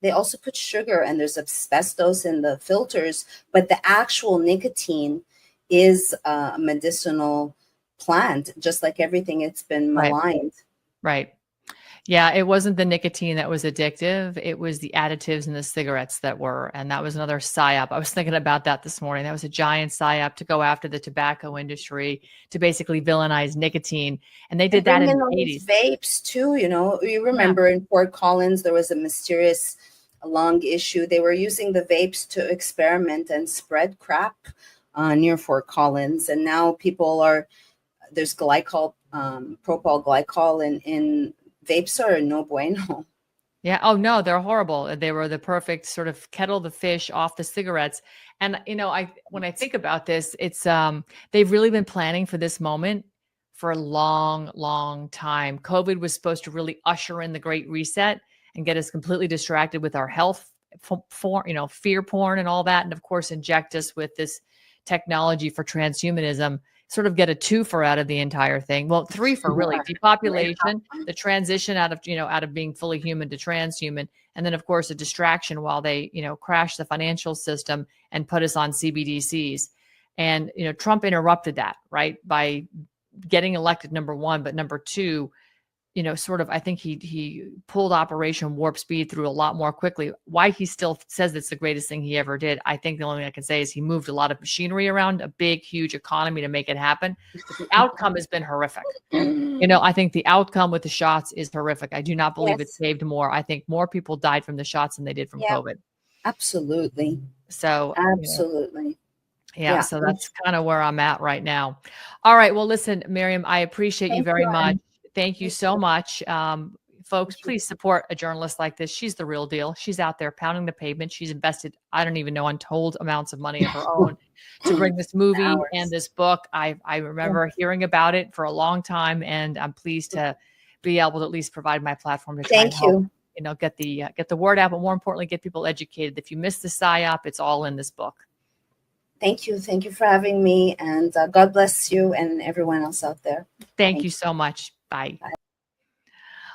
They also put sugar, and there's asbestos in the filters, but the actual nicotine is a medicinal plant, just like everything. It's been maligned. Right. Yeah, it wasn't the nicotine that was addictive. It was the additives in the cigarettes that were, and that was another psyop. I was thinking about that this morning. That was a giant psyop to go after the tobacco industry, to basically villainize nicotine. And they did that in the 80s. Vapes too, you remember in Fort Collins, there was a mysterious lung issue. They were using the vapes to experiment and spread crap near Fort Collins. And now there's propyl glycol in vapes are no bueno. Yeah. Oh no, they're horrible. They were the perfect sort of kettle the fish off the cigarettes. And when I think about this, it's they've really been planning for this moment for a long, long time. COVID was supposed to really usher in the Great Reset and get us completely distracted with our health, fear porn and all that, and of course inject us with this technology for transhumanism. Sort of get a 2 out of the entire thing. Well, 3 for really depopulation, the transition out of being fully human to transhuman, and then of course a distraction while they crash the financial system and put us on CBDCs. And Trump interrupted that, right, by getting elected, number one, but number two, I think he pulled Operation Warp Speed through a lot more quickly. Why he still says it's the greatest thing he ever did, I think the only thing I can say is he moved a lot of machinery around, a big, huge economy to make it happen. But the outcome has been horrific. I think the outcome with the shots is horrific. I do not believe it saved more. I think more people died from the shots than they did from COVID. Absolutely. So absolutely. Yeah, so that's kind of where I'm at right now. All right. Well, listen, Miriam, I appreciate you very much. Thank you so much. Folks, please support a journalist like this. She's the real deal. She's out there pounding the pavement. She's invested, I don't even know, untold amounts of money of her own to bring this movie and this book. I remember hearing about it for a long time, and I'm pleased to be able to at least provide my platform to try and help, get the word out, but more importantly, get people educated. If you missed the PSYOP, it's all in this book. Thank you. Thank you for having me, and God bless you and everyone else out there. Thank you so much. Bye.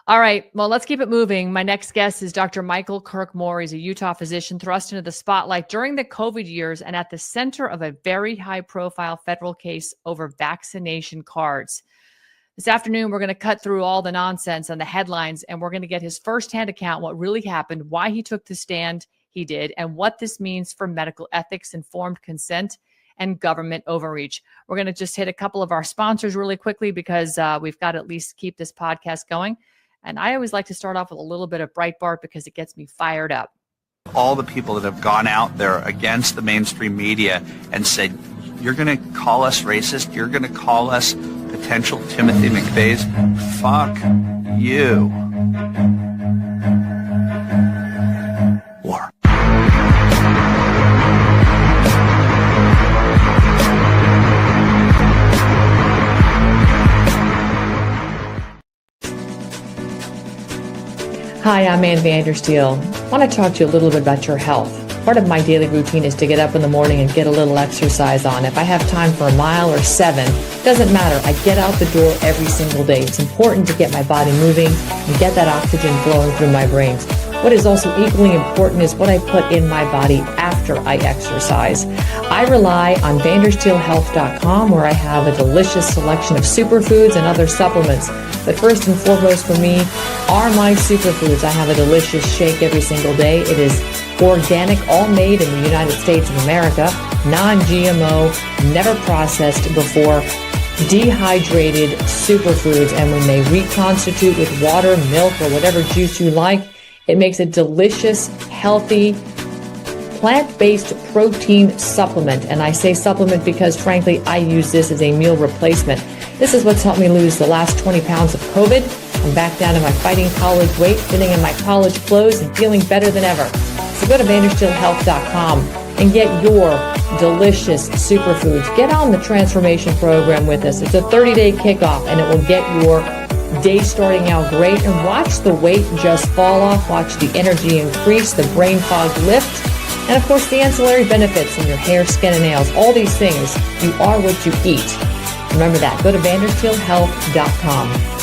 All right. Well, let's keep it moving. My next guest is Dr. Michael Kirk-Moore. He's a Utah physician thrust into the spotlight during the COVID years and at the center of a very high-profile federal case over vaccination cards. This afternoon, we're going to cut through all the nonsense and the headlines, and we're going to get his firsthand account, what really happened, why he took the stand he did, and what this means for medical ethics, informed consent, and government overreach. We're going to just hit a couple of our sponsors really quickly because we've got to at least keep this podcast going. And I always like to start off with a little bit of Breitbart because it gets me fired up. All the people that have gone out there against the mainstream media and said, you're going to call us racist, you're going to call us potential Timothy McVeighs, fuck you. War. Hi, I'm Ann Vandersteel. I want to talk to you a little bit about your health. Part of my daily routine is to get up in the morning and get a little exercise on. If I have time for a mile or 7, doesn't matter. I get out the door every single day. It's important to get my body moving and get that oxygen flowing through my brain. What is also equally important is what I put in my body after I exercise. I rely on VandersteelHealth.com, where I have a delicious selection of superfoods and other supplements. But first and foremost for me are my superfoods. I have a delicious shake every single day. It is organic, all made in the United States of America, non-GMO, never processed before, dehydrated superfoods. And when they reconstitute with water, milk, or whatever juice you like, it makes a delicious, healthy, plant-based protein supplement. And I say supplement because, frankly, I use this as a meal replacement. This is what's helped me lose the last 20 pounds of COVID. I'm back down to my fighting college weight, fitting in my college clothes, and feeling better than ever. So go to VandersteelHealth.com and get your delicious superfoods. Get on the transformation program with us. It's a 30-day kickoff, and it will get your day starting out great. And watch the weight just fall off. Watch the energy increase, the brain fog lift, and of course the ancillary benefits in your hair, skin, and nails. All these things, you are what you eat. Remember that. Go to VandersteelHealth.com.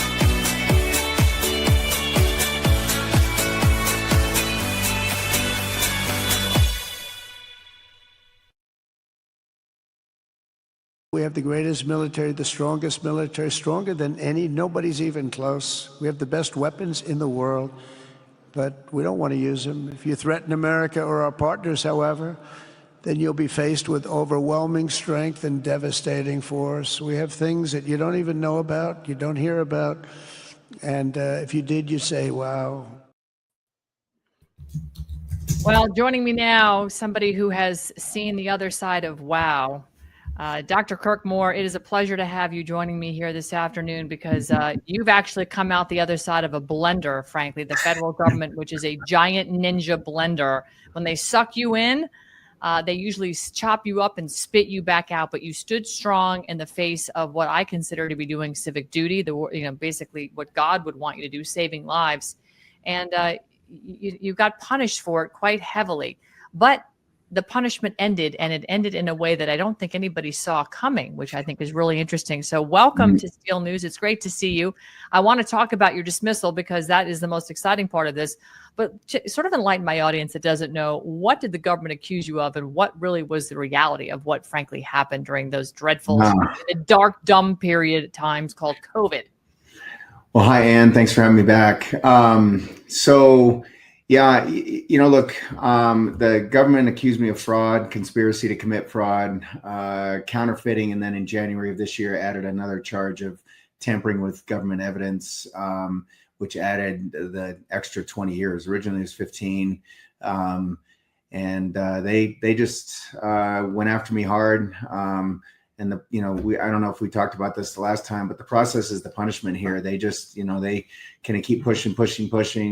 We have the greatest military, the strongest military, stronger than any. Nobody's even close. We have the best weapons in the world, but we don't want to use them. If you threaten America or our partners, however, then you'll be faced with overwhelming strength and devastating force. We have things that you don't even know about, you don't hear about, and if you did, you say, wow. Well, joining me now, somebody who has seen the other side of wow. Dr. Kirk Moore, it is a pleasure to have you joining me here this afternoon, because you've actually come out the other side of a blender, frankly, the federal government, which is a giant ninja blender. When they suck you in, they usually chop you up and spit you back out, but you stood strong in the face of what I consider to be doing civic duty, basically what God would want you to do, saving lives. And you got punished for it quite heavily. But the punishment ended, and it ended in a way that I don't think anybody saw coming, which I think is really interesting. So welcome to Steel News. It's great to see you. I want to talk about your dismissal, because that is the most exciting part of this. But to sort of enlighten my audience that doesn't know, what did the government accuse you of, and what really was the reality of what frankly happened during those dreadful, dark, dumb period at times called COVID? Well, hi, Ann. Thanks for having me back. Yeah, look, the government accused me of fraud, conspiracy to commit fraud, counterfeiting, and then in January of this year added another charge of tampering with government evidence, which added the extra 20 years. Originally it was 15, and they just went after me hard. And I don't know if we talked about this the last time, but the process is the punishment here. They just, they kind of keep pushing,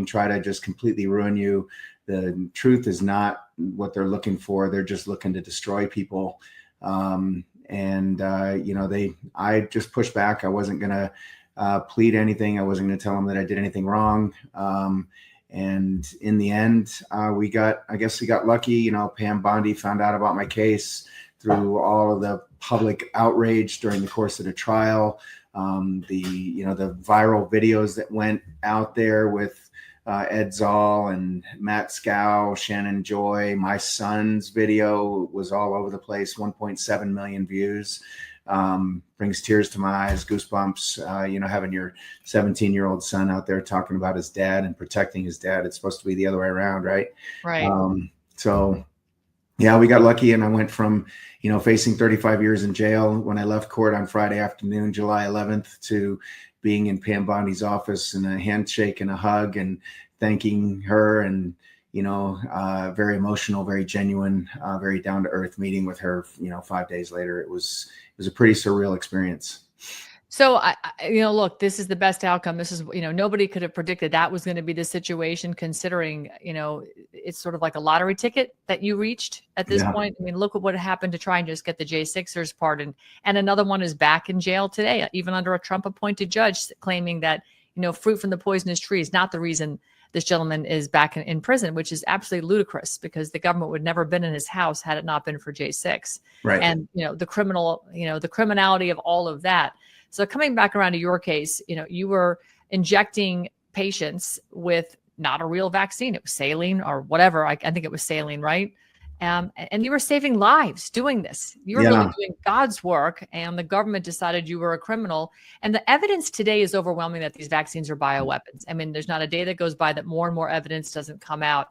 try to just completely ruin you. The truth is not what they're looking for. They're just looking to destroy people. I just pushed back. I wasn't going to plead anything. I wasn't going to tell them that I did anything wrong. And in the end, we got lucky. Pam Bondi found out about my case through all of the public outrage during the course of the trial. The viral videos that went out there with Ed Zoll and Matt Scow, Shannon Joy, my son's video was all over the place, 1.7 million views. Brings tears to my eyes, goosebumps, having your 17-year-old son out there talking about his dad and protecting his dad. It's supposed to be the other way around, right? Right. Yeah, we got lucky, and I went from, facing 35 years in jail when I left court on Friday afternoon, July 11th, to being in Pam Bondi's office and a handshake and a hug and thanking her, and, very emotional, very genuine, very down to earth meeting with her, 5 days later. It was a pretty surreal experience. So, look, this is the best outcome. This is, nobody could have predicted that was going to be the situation, considering, it's sort of like a lottery ticket that you reached at this point. I mean, look at what happened to try and just get the J6ers pardon. And another one is back in jail today, even under a Trump appointed judge, claiming that, fruit from the poisonous tree is not the reason this gentleman is back in prison, which is absolutely ludicrous, because the government would never have been in his house had it not been for J6. Right. And, the criminality of all of that. So coming back around to your case, you were injecting patients with not a real vaccine. It was saline or whatever. I think it was saline, right? And you were saving lives doing this. You were really doing God's work, and the government decided you were a criminal. And the evidence today is overwhelming that these vaccines are bioweapons. I mean, there's not a day that goes by that more and more evidence doesn't come out.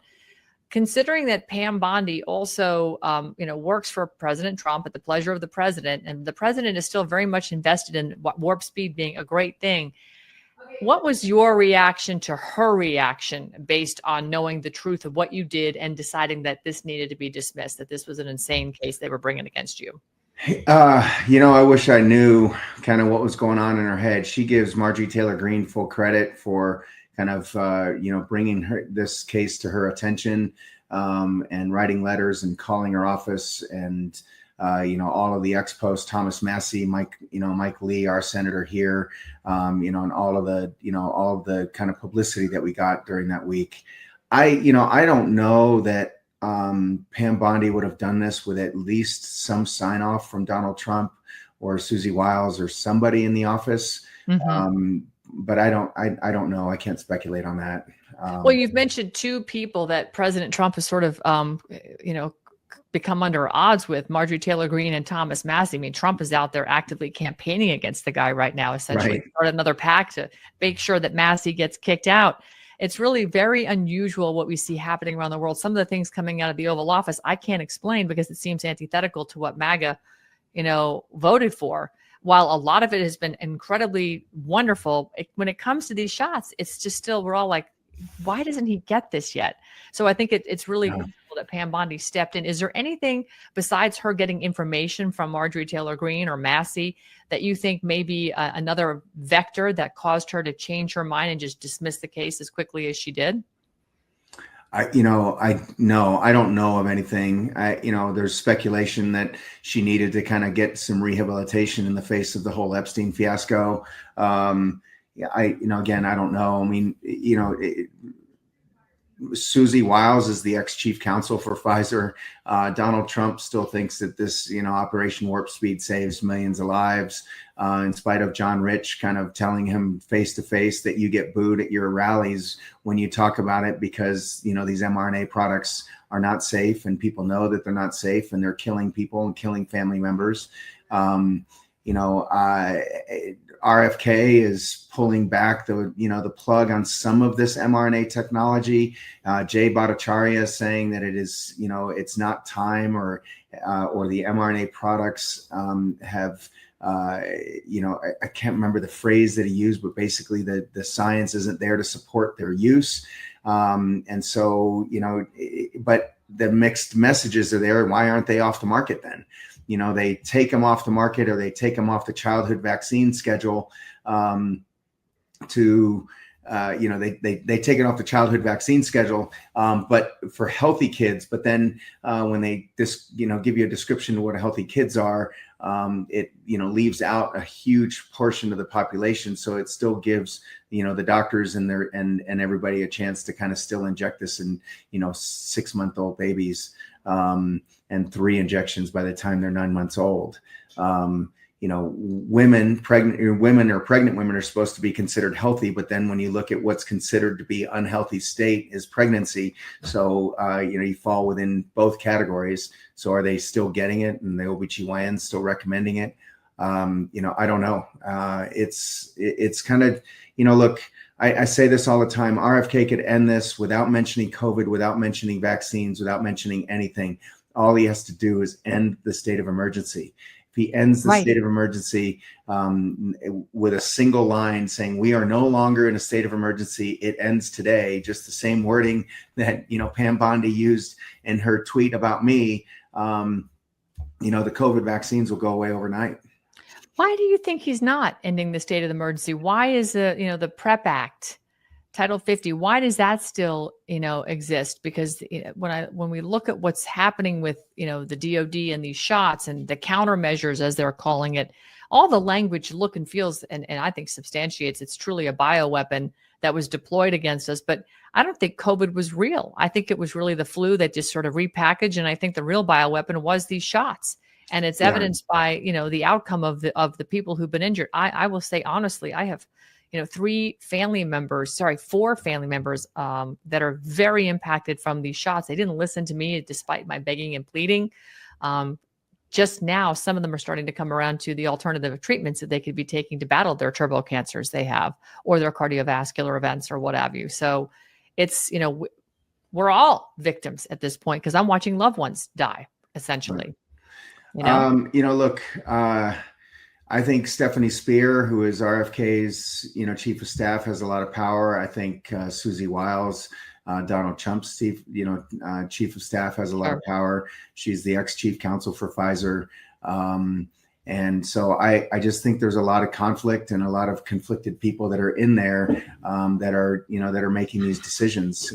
Considering that Pam Bondi also, works for President Trump at the pleasure of the president, and the president is still very much invested in warp speed being a great thing. What was your reaction to her reaction based on knowing the truth of what you did and deciding that this needed to be dismissed, that this was an insane case they were bringing against you? I wish I knew kind of what was going on in her head. She gives Marjorie Taylor Greene full credit for kind of, bringing this case to her attention, and writing letters and calling her office, and all of the ex-post, Thomas Massie, Mike Lee, our senator here, and all of the kind of publicity that we got during that week. I don't know that Pam Bondi would have done this with at least some sign off from Donald Trump or Susie Wiles or somebody in the office. Mm-hmm. But I don't know. I can't speculate on that. Well, you've mentioned two people that President Trump has sort of, become under odds with, Marjorie Taylor Greene and Thomas Massie. I mean, Trump is out there actively campaigning against the guy right now, essentially start another pack to make sure that Massie gets kicked out. It's really very unusual what we see happening around the world. Some of the things coming out of the Oval Office, I can't explain because it seems antithetical to what MAGA, voted for. While a lot of it has been incredibly wonderful, when it comes to these shots, it's just still, we're all like, why doesn't he get this yet? So I think it's really cool that Pam Bondi stepped in. Is there anything besides her getting information from Marjorie Taylor Greene or Massie that you think may be another vector that caused her to change her mind and just dismiss the case as quickly as she did? I don't know of anything. There's speculation that she needed to kind of get some rehabilitation in the face of the whole Epstein fiasco. Again, I don't know. I mean, Susie Wiles is the ex-chief counsel for Pfizer. Donald Trump still thinks that this, Operation Warp Speed saves millions of lives, in spite of John Rich kind of telling him face to face that you get booed at your rallies when you talk about it because, these mRNA products are not safe and people know that they're not safe and they're killing people and killing family members. RFK is pulling back the plug on some of this mRNA technology. Jay Bhattacharya is saying that it is, it's not time, or the mRNA products have, I can't remember the phrase that he used, but basically the science isn't there to support their use. And so, but the mixed messages are there. Why aren't they off the market then? They take them off the market or they take them off the childhood vaccine schedule they take it off the childhood vaccine schedule, but for healthy kids. But then when they give you a description of what healthy kids are, it leaves out a huge portion of the population. So it still gives the doctors and everybody a chance to kind of still inject this in 6-month-old babies. And 3 injections by the time they're 9 months old. Women or pregnant women are supposed to be considered healthy, but then when you look at what's considered to be unhealthy state is pregnancy. So, you fall within both categories. So are they still getting it and the OBGYN still recommending it? I don't know. It's kind of, look, I say this all the time. RFK could end this without mentioning COVID, without mentioning vaccines, without mentioning anything. All he has to do is end the state of emergency. If he ends the state of emergency with a single line saying we are no longer in a state of emergency, it ends today, just the same wording that, Pam Bondi used in her tweet about me, the COVID vaccines will go away overnight. Why do you think he's not ending the state of emergency? Why is the PrEP Act, Title 50, why does that still, exist? Because when we look at what's happening with, the DOD and these shots and the countermeasures, as they're calling it, all the language look and feels, and I think substantiates it's truly a bioweapon that was deployed against us. But I don't think COVID was real. I think it was really the flu that just sort of repackaged. And I think the real bioweapon was these shots. And it's evidenced by, the outcome of the people who've been injured. I will say, honestly, I have, 4 family members that are very impacted from these shots. They didn't listen to me despite my begging and pleading. Just now, some of them are starting to come around to the alternative treatments that they could be taking to battle their turbo cancers they have, or their cardiovascular events, or what have you. So it's, we're all victims at this point, because I'm watching loved ones die, essentially. Look, I think Stephanie Speer, who is RFK's, chief of staff, has a lot of power. I think Susie Wiles, Donald Trump's chief of staff, has a lot of power. She's the ex-chief counsel for Pfizer. And so I just think there's a lot of conflict and a lot of conflicted people that are in there that are making these decisions.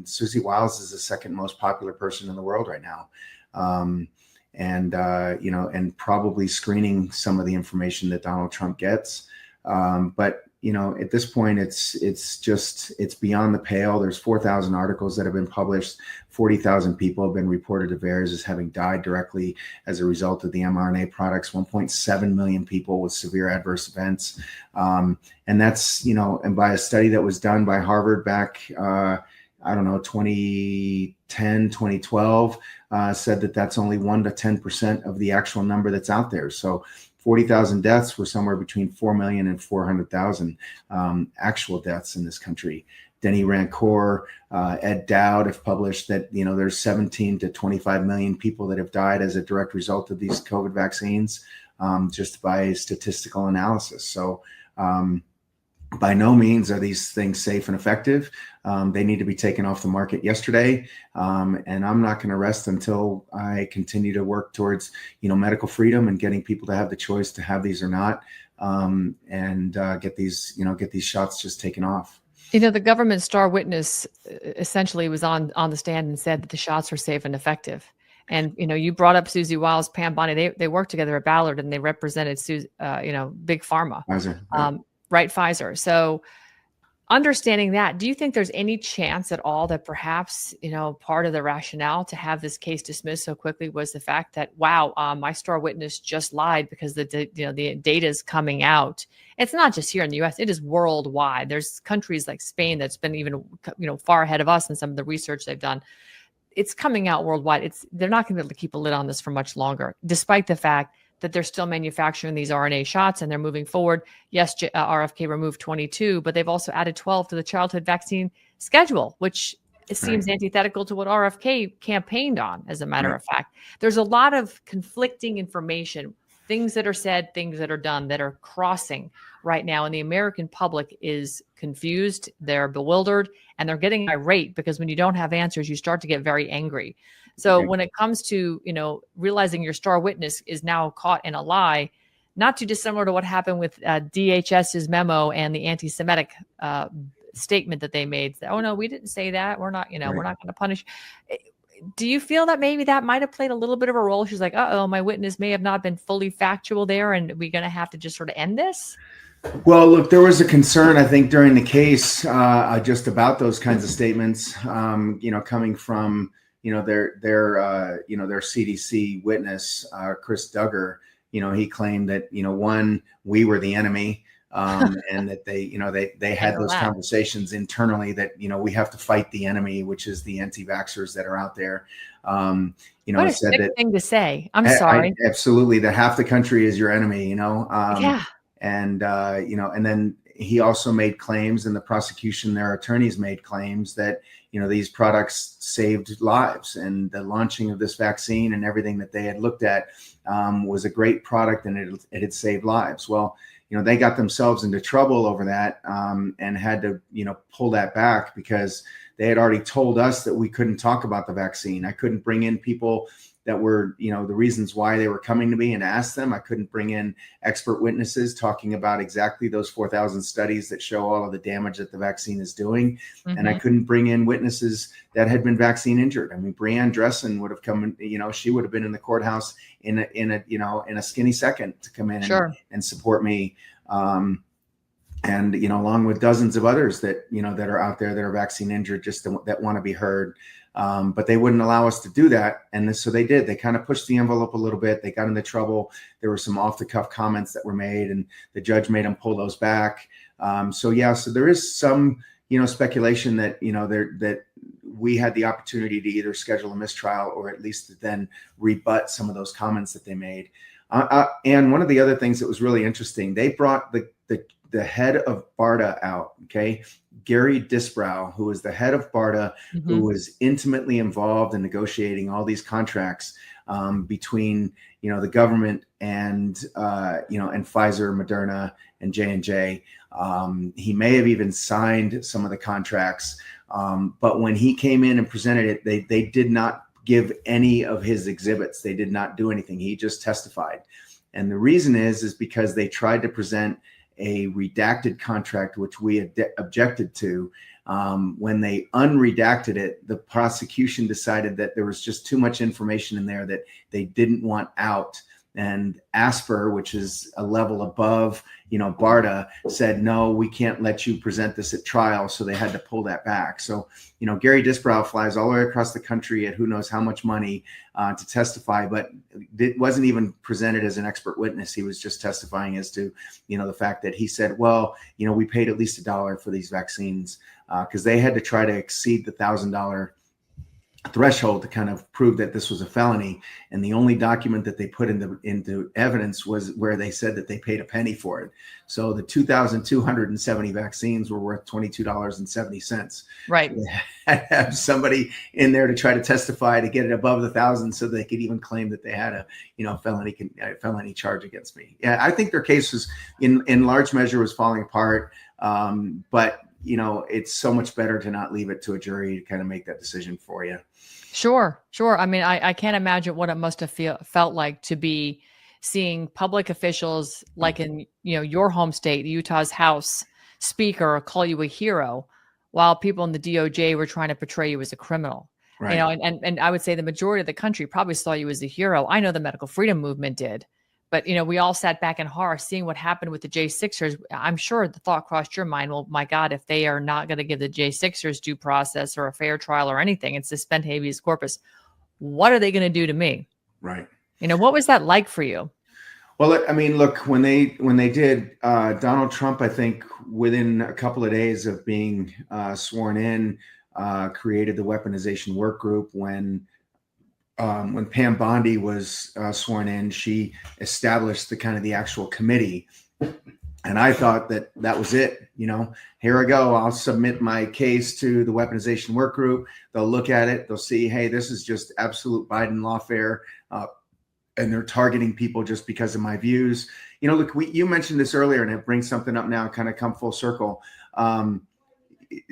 Susie Wiles is the second most popular person in the world right now. And probably screening some of the information that Donald Trump gets. But at this point, it's beyond the pale. There's 4,000 articles that have been published. 40,000 people have been reported of VAERS as having died directly as a result of the mRNA products. 1.7 million people with severe adverse events. And that's, and by a study that was done by Harvard back, 2010, 2012, said that that's only 1 to 10% of the actual number that's out there. So 40,000 deaths were somewhere between 4 million and 400,000 actual deaths in this country. Denny Rancourt, Ed Dowd have published that, there's 17 to 25 million people that have died as a direct result of these COVID vaccines, just by statistical analysis. So, by no means are these things safe and effective. They need to be taken off the market yesterday. And I'm not going to rest until I continue to work towards, medical freedom and getting people to have the choice to have these or not, and get these shots just taken off. The government star witness essentially was on the stand and said that the shots are safe and effective. And, you brought up Susie Wiles, Pam Bondi. They worked together at Ballard, and they represented, Big Pharma. Pfizer, right, Pfizer. So understanding that, do you think there's any chance at all that perhaps, part of the rationale to have this case dismissed so quickly was the fact that, wow, my star witness just lied, because the data is coming out. It's not just here in the US, it is worldwide. There's countries like Spain that's been even, far ahead of us in some of the research they've done. It's coming out worldwide. They're not going to be able to keep a lid on this for much longer, despite the fact that they're still manufacturing these RNA shots and they're moving forward. Yes, RFK removed 22, but they've also added 12 to the childhood vaccine schedule, which seems antithetical to what RFK campaigned on, as a matter of fact. There's a lot of conflicting information, things that are said, things that are done, that are crossing right now. And the American public is confused, they're bewildered, and they're getting irate, because when you don't have answers, you start to get very angry. So when it comes to, realizing your star witness is now caught in a lie, not too dissimilar to what happened with DHS's memo and the anti-Semitic statement that they made. Oh, no, we didn't say that. We're not, we're not going to punish. Do you feel that maybe that might have played a little bit of a role? She's like, my witness may have not been fully factual there, and we're going to have to just sort of end this? Well, look, there was a concern, I think, during the case just about those kinds of statements, coming from, their CDC witness, Chris Duggar. He claimed that, one, we were the enemy, and that they had those conversations internally that, we have to fight the enemy, which is the anti-vaxxers that are out there. What a sick thing to say. I'm sorry. Absolutely. That half the country is your enemy, yeah. And, and then he also made claims, and the prosecution, their attorneys made claims that, these products saved lives, and the launching of this vaccine and everything that they had looked at was a great product, and it had saved lives. Well, they got themselves into trouble over that, and had to, pull that back, because they had already told us that we couldn't talk about the vaccine. I couldn't bring in people that were, the reasons why they were coming to me and ask them. I couldn't bring in expert witnesses talking about exactly those 4,000 studies that show all of the damage that the vaccine is doing. Mm-hmm. And I couldn't bring in witnesses that had been vaccine injured. I mean, Breanne Dressen would have come in, she would have been in the courthouse in a skinny second to come in and support me. And, along with dozens of others that, that are out there that are vaccine injured, that want to be heard. But they wouldn't allow us to do that. And so they did. They kind of pushed the envelope a little bit. They got into trouble. There were some off the cuff comments that were made, and the judge made them pull those back. So there is some, speculation that, that we had the opportunity to either schedule a mistrial or at least to then rebut some of those comments that they made. And one of the other things that was really interesting, they brought the head of BARDA out, okay? Gary Disbrow, who was the head of BARDA, who was intimately involved in negotiating all these contracts between, the government and, and Pfizer, Moderna, and J&J. He may have even signed some of the contracts. But when he came in and presented it, they did not give any of his exhibits. They did not do anything. He just testified. And the reason is because they tried to present a redacted contract, which we had objected to. When they unredacted it, the prosecution decided that there was just too much information in there that they didn't want out. And ASPR, which is a level above, BARDA, said, no, we can't let you present this at trial. So they had to pull that back. So, Gary Disbrow flies all the way across the country at who knows how much money to testify, but it wasn't even presented as an expert witness. He was just testifying as to, the fact that he said, well, we paid at least $1 for these vaccines because they had to try to exceed the $1,000 threshold to kind of prove that this was a felony. And the only document that they put into evidence was where they said that they paid a penny for it. So the 2,270 vaccines were worth $22.70. Right. So they had to have somebody in there to try to testify to get it above the 1,000 so they could even claim that they had a, felony charge against me. Yeah. I think their case was in large measure was falling apart. But it's so much better to not leave it to a jury to kind of make that decision for you. Sure. I mean, I can't imagine what it must have felt like to be seeing public officials like in, your home state, Utah's House Speaker, call you a hero while people in the DOJ were trying to portray you as a criminal. Right. And I would say the majority of the country probably saw you as a hero. I know the medical freedom movement did. But, we all sat back in horror seeing what happened with the J6ers. I'm sure the thought crossed your mind, well, my God, if they are not going to give the J6ers due process or a fair trial or anything and suspend habeas corpus, what are they going to do to me? Right. What was that like for you? Well, I mean, look, when they did, Donald Trump, I think within a couple of days of being sworn in, created the weaponization work group. When Pam Bondi was sworn in, she established the actual committee. And I thought that was it. Here I go. I'll submit my case to the weaponization work group. They'll look at it. They'll see, hey, this is just absolute Biden lawfare. And they're targeting people just because of my views. Look, you mentioned this earlier, and it brings something up now, kind of come full circle.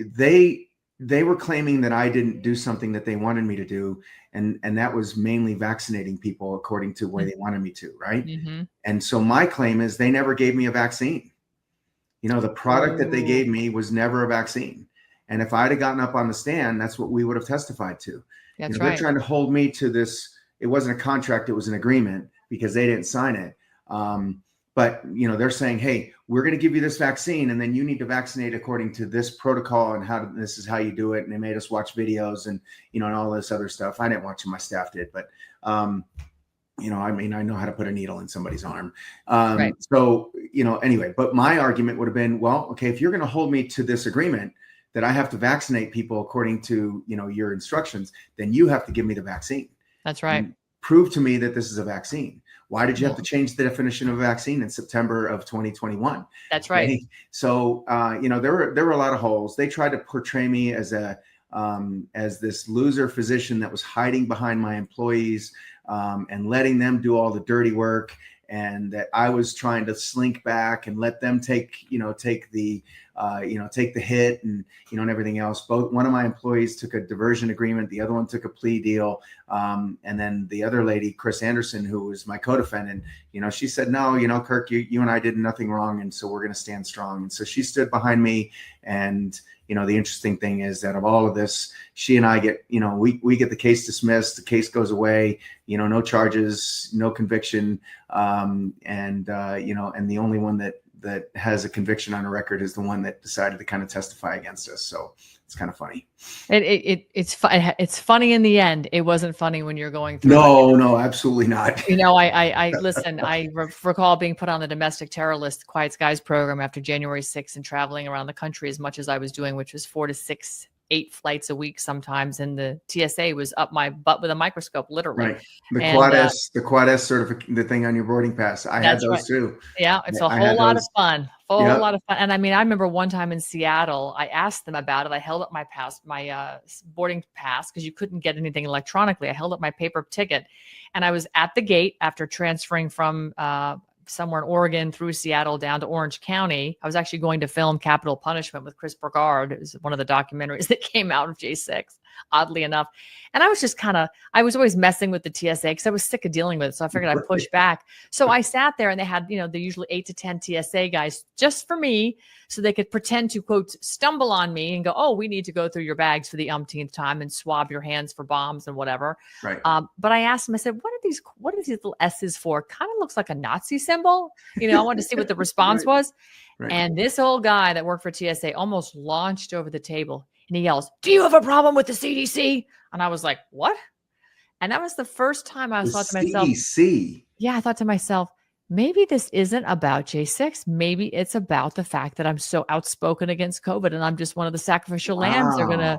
They were claiming that I didn't do something that they wanted me to do. And that was mainly vaccinating people according to the way they wanted me to. Right. Mm-hmm. And so my claim is they never gave me a vaccine. The product that they gave me was never a vaccine. And if I'd have gotten up on the stand, that's what we would have testified to. That's right. They're trying to hold me to this. It wasn't a contract. It was an agreement because they didn't sign it. But, they're saying, hey, we're going to give you this vaccine and then you need to vaccinate according to this protocol and this is how you do it. And they made us watch videos and, and all this other stuff. I didn't watch them. My staff did. But, I know how to put a needle in somebody's arm. Right. So, anyway, but my argument would have been, well, okay, if you're going to hold me to this agreement that I have to vaccinate people according to, your instructions, then you have to give me the vaccine. That's right. And prove to me that this is a vaccine. Why did you have to change the definition of a vaccine in September of 2021? That's right. Okay? So, there were a lot of holes. They tried to portray me as this loser physician that was hiding behind my employees and letting them do all the dirty work, and that I was trying to slink back and let them take the hit and, and everything else. One of my employees took a diversion agreement. The other one took a plea deal. And then the other lady, Chris Anderson, who was my co-defendant, she said, no, Kirk, you and I did nothing wrong. And so we're going to stand strong. And so she stood behind me. And, the interesting thing is that of all of this, she and I get, we get the case dismissed. The case goes away, no charges, no conviction. And the only one that has a conviction on a record is the one that decided to kind of testify against us. So it's kind of funny. It's funny in the end. It wasn't funny when you're going through. No, absolutely not. You know, I listen. I recall being put on the domestic terror list, Quiet Skies program after January 6th, and traveling around the country as much as I was doing, which was 4 to 6, 8 flights a week sometimes. And the TSA was up my butt with a microscope, literally. Right. The Quad S certificate, the thing on your boarding pass. I had those too. Yeah, it's a whole lot of fun. A whole lot of fun. And I mean, I remember one time in Seattle, I asked them about it. I held up my boarding pass, because you couldn't get anything electronically. I held up my paper ticket, and I was at the gate after transferring from somewhere in Oregon through Seattle down to Orange County. I was actually going to film Capital Punishment with Chris Burgard. It was one of the documentaries that came out of J6, oddly enough. And I was just I was always messing with the TSA because I was sick of dealing with it. So I figured I'd push back. So I sat there, and they had, the usually 8 to 10 TSA guys just for me, so they could pretend to, quote, stumble on me and go, oh, we need to go through your bags for the umpteenth time and swab your hands for bombs and whatever. Right. But I asked them, I said, what are these little S's for? Kind of looks like a Nazi symbol. I wanted to see what the response was. Right. And this old guy that worked for TSA almost launched over the table, and he yells, "Do you have a problem with the CDC?" And I was like, what? And that was the first time I thought to myself, CDC. Yeah, I thought to myself, maybe this isn't about J6. Maybe it's about the fact that I'm so outspoken against COVID, and I'm just one of the sacrificial lambs. They're going to,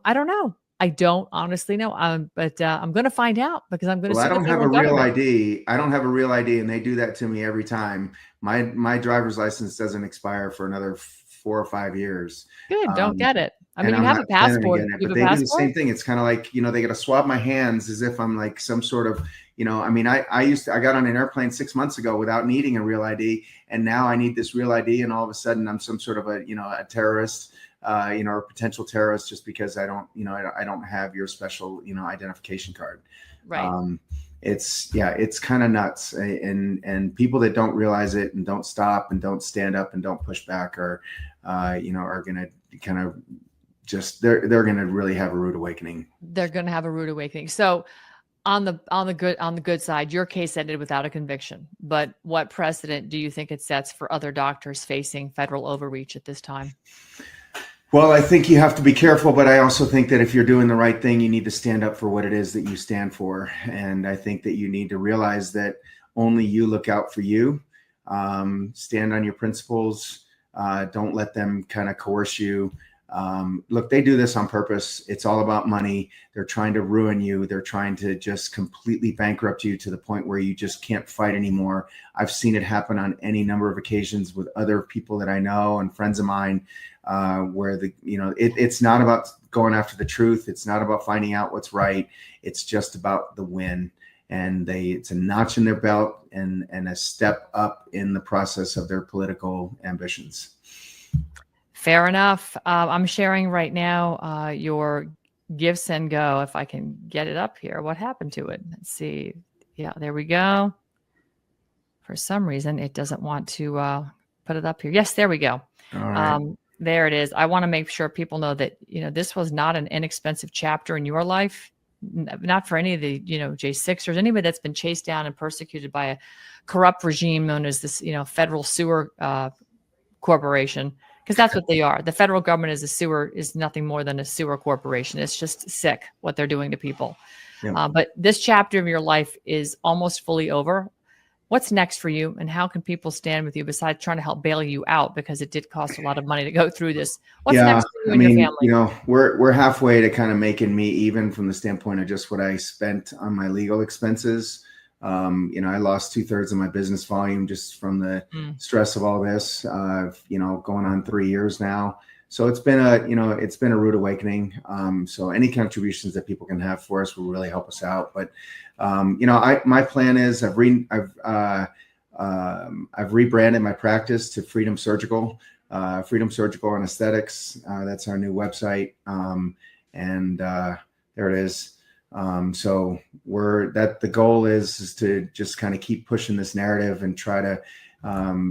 I don't know. I don't honestly know. But I'm going to find out, because I'm going to. Well, I don't have a real ID. I don't have a real ID, and they do that to me every time. My driver's license doesn't expire for another 4 or 5 years. Good. Don't get it. I mean, you have a passport. But they do the same thing. It's kind of like, they got to swab my hands as if I'm like some sort of, I mean, I got on an airplane 6 months ago without needing a real ID. And now I need this real ID. And all of a sudden I'm some sort of a terrorist, or a potential terrorist, just because I don't have your special, identification card. Right. It's kind of nuts. And people that don't realize it and don't stop and don't stand up and don't push back are going to kind of they're going to really have a rude awakening. They're going to have a rude awakening. So on the good side, your case ended without a conviction, but what precedent do you think it sets for other doctors facing federal overreach at this time? Well, I think you have to be careful, but I also think that if you're doing the right thing, you need to stand up for what it is that you stand for. And I think that you need to realize that only you look out for you. Stand on your principles. Don't let them kind of coerce you. Look, they do this on purpose. It's all about money. They're trying to ruin you. They're trying to just completely bankrupt you to the point where you just can't fight anymore. I've seen it happen on any number of occasions with other people that I know and friends of mine, where it's not about going after the truth. It's not about finding out what's right. It's just about the win. And it's a notch in their belt and a step up in the process of their political ambitions. Fair enough. I'm sharing right now your Give, Send, Go. If I can get it up here. What happened to it? Let's see. Yeah, there we go. For some reason, it doesn't want to put it up here. Yes, there we go. All right. There it is. I want to make sure people know that, this was not an inexpensive chapter in your life. Not for any of the, J6ers, anybody that's been chased down and persecuted by a corrupt regime known as this, federal sewer corporation. Because that's what they are. The federal government is nothing more than a sewer corporation. It's just sick what they're doing to people. Yeah. But this chapter of your life is almost fully over. What's next for you, and how can people stand with you besides trying to help bail you out, because it did cost a lot of money to go through this? What's next for you and your family? We're halfway to kind of making me even from the standpoint of just what I spent on my legal expenses. I lost 2/3 of my business volume just from the stress of all this, going on 3 years now. So it's been a rude awakening. So any contributions that people can have for us will really help us out. But, my plan is I've rebranded my practice to Freedom Surgical Anesthetics. That's our new website. And there it is. So the goal is to just kind of keep pushing this narrative and try to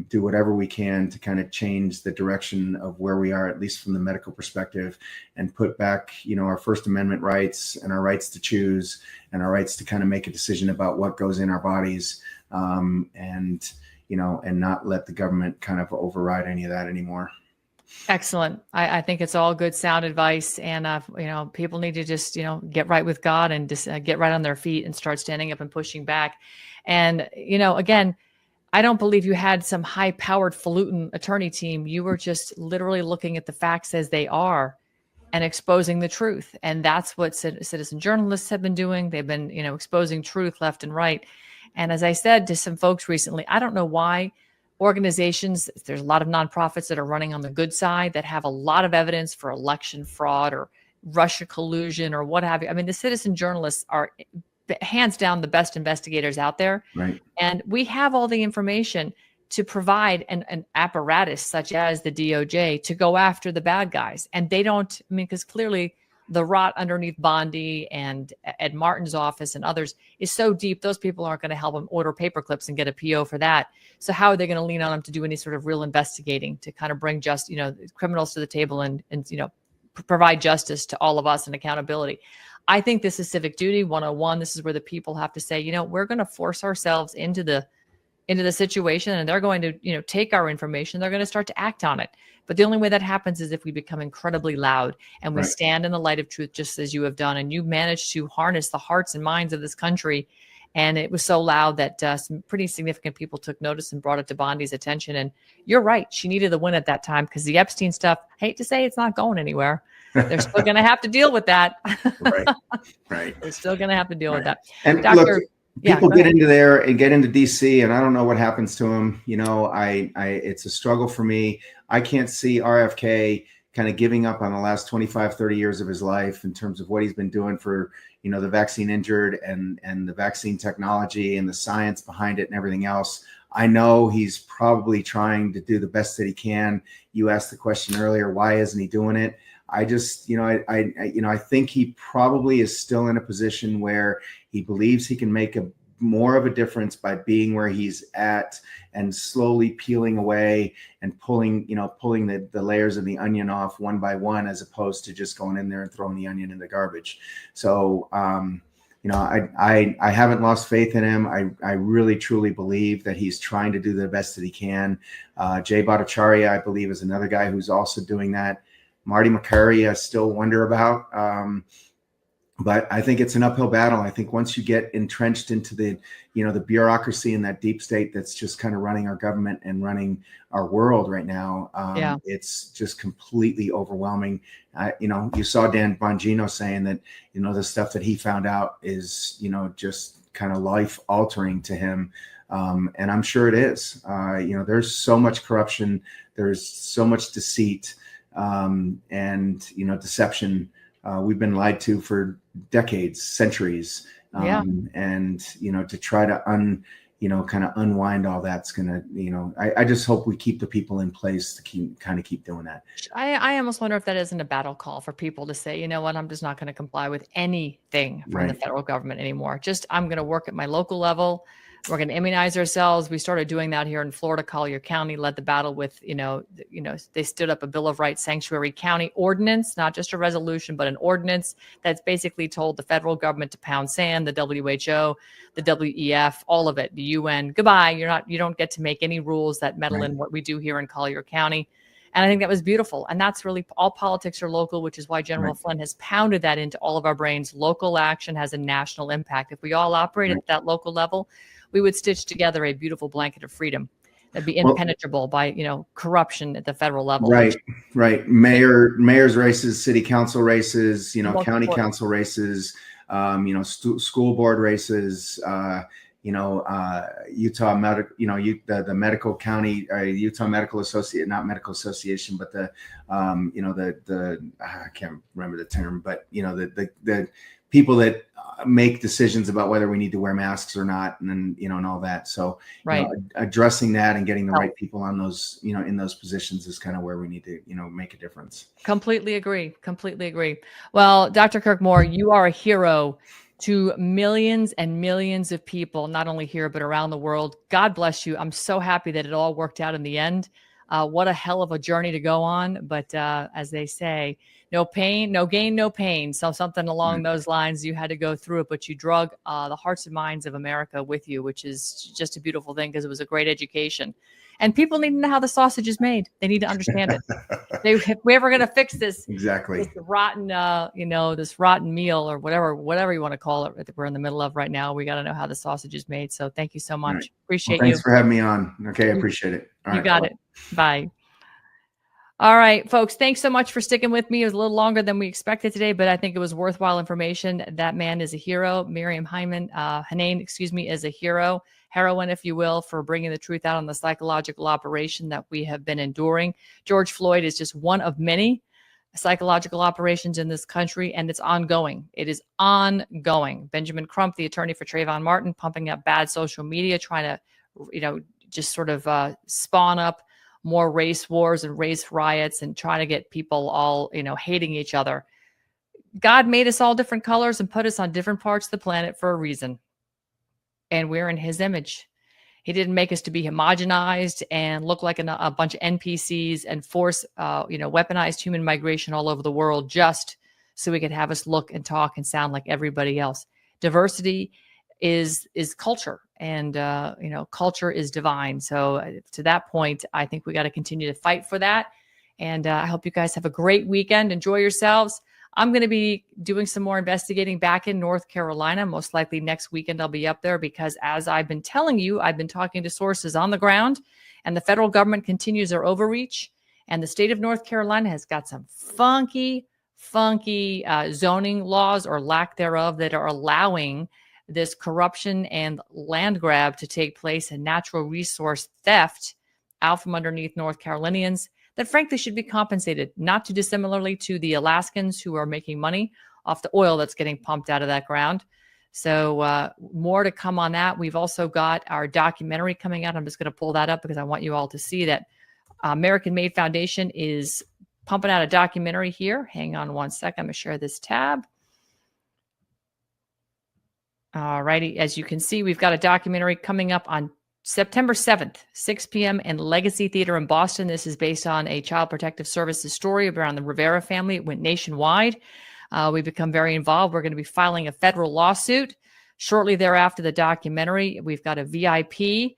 do whatever we can to kind of change the direction of where we are, at least from the medical perspective, and put back, our First Amendment rights and our rights to choose and our rights to kind of make a decision about what goes in our bodies, and not let the government kind of override any of that anymore. Excellent. I think it's all good, sound advice. And, people need to just, get right with God and just get right on their feet and start standing up and pushing back. And, again, I don't believe you had some high powered falutin attorney team. You were just literally looking at the facts as they are and exposing the truth. And that's what citizen journalists have been doing. They've been, exposing truth left and right. And as I said to some folks recently, I don't know why organizations, there's a lot of nonprofits that are running on the good side that have a lot of evidence for election fraud or Russia collusion or what have you. I mean, the citizen journalists are hands down the best investigators out there. Right. And we have all the information to provide an apparatus such as the DOJ to go after the bad guys. And they don't, because clearly the rot underneath Bondi and Ed Martin's office and others is so deep, those people aren't going to help them order paper clips and get a PO for that. So how are they going to lean on them to do any sort of real investigating to kind of bring just, criminals to the table and provide justice to all of us and accountability? I think this is civic duty 101. This is where the people have to say, we're going to force ourselves into the situation, and they're going to, take our information. They're going to start to act on it. But the only way that happens is if we become incredibly loud and we stand in the light of truth, just as you have done. And you managed to harness the hearts and minds of this country. And it was so loud that some pretty significant people took notice and brought it to Bondi's attention. And you're right. She needed the win at that time because the Epstein stuff, I hate to say it's not going anywhere. They're still going to have to deal with that. Right. They're still going to have to deal with that. And Doctor, look, people get into there and get into DC, and I don't know what happens to them. It's a struggle for me. I can't see RFK kind of giving up on the last 25, 30 years of his life in terms of what he's been doing for, the vaccine injured and the vaccine technology and the science behind it and everything else. I know he's probably trying to do the best that he can. You asked the question earlier, why isn't he doing it? I just, I think he probably is still in a position where he believes he can make more of a difference by being where he's at and slowly peeling away and pulling the layers of the onion off one by one, as opposed to just going in there and throwing the onion in the garbage. So, I haven't lost faith in him. I really, truly believe that he's trying to do the best that he can. Jay Bhattacharya, I believe, is another guy who's also doing that. Marty McCurry, I still wonder about. But I think it's an uphill battle. I think once you get entrenched into the bureaucracy and that deep state that's just kind of running our government and running our world right now, it's just completely overwhelming. You saw Dan Bongino saying that, the stuff that he found out is, just kind of life altering to him. And I'm sure it is. There's so much corruption. There's so much deceit. And deception. We've been lied to for decades, centuries. And to try to kind of unwind all that's gonna, I just hope we keep the people in place to keep doing that. I almost wonder if that isn't a battle call for people to say, you know what, I'm just not going to comply with anything from the federal government anymore. I'm going to work at my local level. We're going to immunize ourselves. We started doing that here in Florida. Collier County led the battle with, they stood up a Bill of Rights sanctuary county ordinance, not just a resolution, but an ordinance that's basically told the federal government to pound sand, the WHO, the WEF, all of it, the UN. Goodbye. You don't get to make any rules that meddle in what we do here in Collier County. And I think that was beautiful. And that's really, all politics are local, which is why General Flynn has pounded that into all of our brains. Local action has a national impact. If we all operated at that local level, we would stitch together a beautiful blanket of freedom that'd be impenetrable by, corruption at the federal level. Right. Mayor's races, city council races, county council races, school board races, Utah Medical, the medical county, Utah Medical Association, not medical association, but the I can't remember the term, but the people that make decisions about whether we need to wear masks or not, and then, and all that. So addressing that and getting the right people on those, in those positions is kind of where we need to, make a difference. Completely agree. Well, Dr. Kirk Moore, you are a hero to millions and millions of people, not only here, but around the world. God bless you. I'm so happy that it all worked out in the end. What a hell of a journey to go on. But as they say, no pain, no gain, no pain. So something along those lines, you had to go through it, but you drug the hearts and minds of America with you, which is just a beautiful thing because it was a great education. And people need to know how the sausage is made. They need to understand it. If we're ever going to fix this, Exactly. this rotten, this rotten meal or whatever you want to call it that we're in the middle of right now, we got to know how the sausage is made. So thank you so much. Right. Appreciate Well, thanks you. for having me on. Okay, I appreciate it. All You right, got bye. it. Bye. All right, folks, thanks so much for sticking with me. It was a little longer than we expected today, but I think it was worthwhile information. That man is a hero. Miriam Hanane, is a hero, heroine, if you will, for bringing the truth out on the psychological operation that we have been enduring. George Floyd is just one of many psychological operations in this country, and it's ongoing. It is ongoing. Benjamin Crump, the attorney for Trayvon Martin, pumping up bad social media, trying to, just sort of spawn up more race wars and race riots and trying to get people all, hating each other. God made us all different colors and put us on different parts of the planet for a reason. And we're in his image. He didn't make us to be homogenized and look like a bunch of NPCs and force, weaponized human migration all over the world just so he could have us look and talk and sound like everybody else. Diversity is culture, and culture is divine. So to that point, I think we got to continue to fight for that. And I hope you guys have a great weekend. Enjoy yourselves. I'm going to be doing some more investigating back in North Carolina. Most likely next weekend I'll be up there because, as I've been telling you, I've been talking to sources on the ground, and the federal government continues their overreach. And the state of North Carolina has got some funky zoning laws or lack thereof that are allowing this corruption and land grab to take place and natural resource theft out from underneath North Carolinians that frankly should be compensated, not too dissimilarly to the Alaskans who are making money off the oil that's getting pumped out of that ground. So more to come on that. We've also got our documentary coming out. I'm just going to pull that up because I want you all to see that American Made Foundation is pumping out a documentary here. Hang on one second. I'm going to share this tab. All righty. As you can see, we've got a documentary coming up on September 7th, 6 p.m. in Legacy Theater in Boston. This is based on a Child Protective Services story around the Rivera family. It went nationwide. We've become very involved. We're going to be filing a federal lawsuit shortly thereafter the documentary. We've got a VIP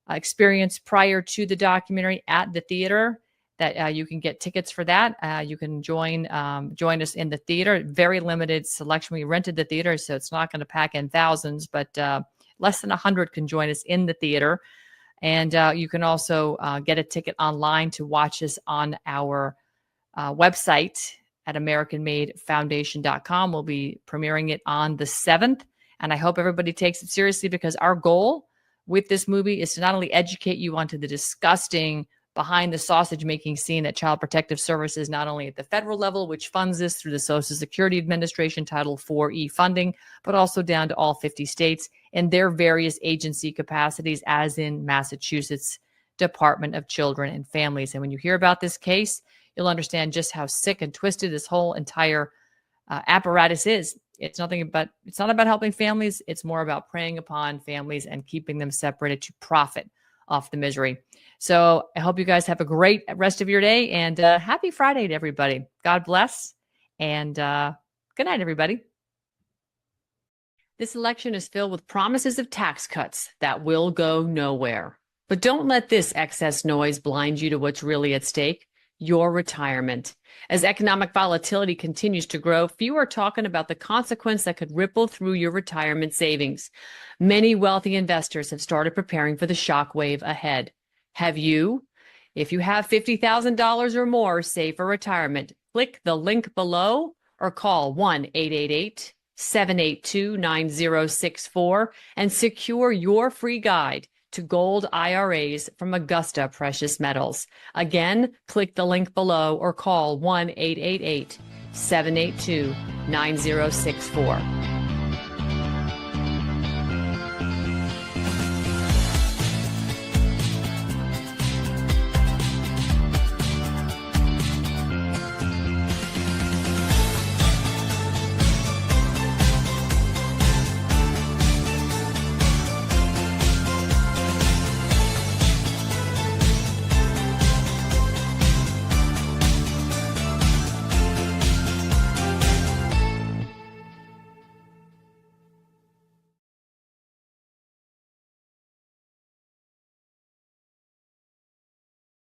experience prior to the documentary at the theater that you can get tickets for that. You can join us in the theater. Very limited selection. We rented the theater, so it's not going to pack in thousands, but less than 100 can join us in the theater. And you can also get a ticket online to watch us on our website at AmericanMadeFoundation.com. We'll be premiering it on the 7th. And I hope everybody takes it seriously because our goal with this movie is to not only educate you onto the disgusting behind the sausage making scene at Child Protective Services, not only at the federal level, which funds this through the Social Security Administration Title 4E funding, but also down to all 50 states in their various agency capacities, as in Massachusetts Department of Children and Families. And when you hear about this case, you'll understand just how sick and twisted this whole entire apparatus is. It's not about helping families. It's more about preying upon families and keeping them separated to profit off the misery. So I hope you guys have a great rest of your day, and happy Friday to everybody. God bless, and good night, everybody. This election is filled with promises of tax cuts that will go nowhere. But don't let this excess noise blind you to what's really at stake, your retirement. As economic volatility continues to grow, few are talking about the consequence that could ripple through your retirement savings. Many wealthy investors have started preparing for the shockwave ahead. Have you? If you have $50,000 or more saved for retirement, click the link below or call 1-888-782-9064 and secure your free guide to gold IRAs from Augusta Precious Metals. Again, click the link below or call 1-888-782-9064.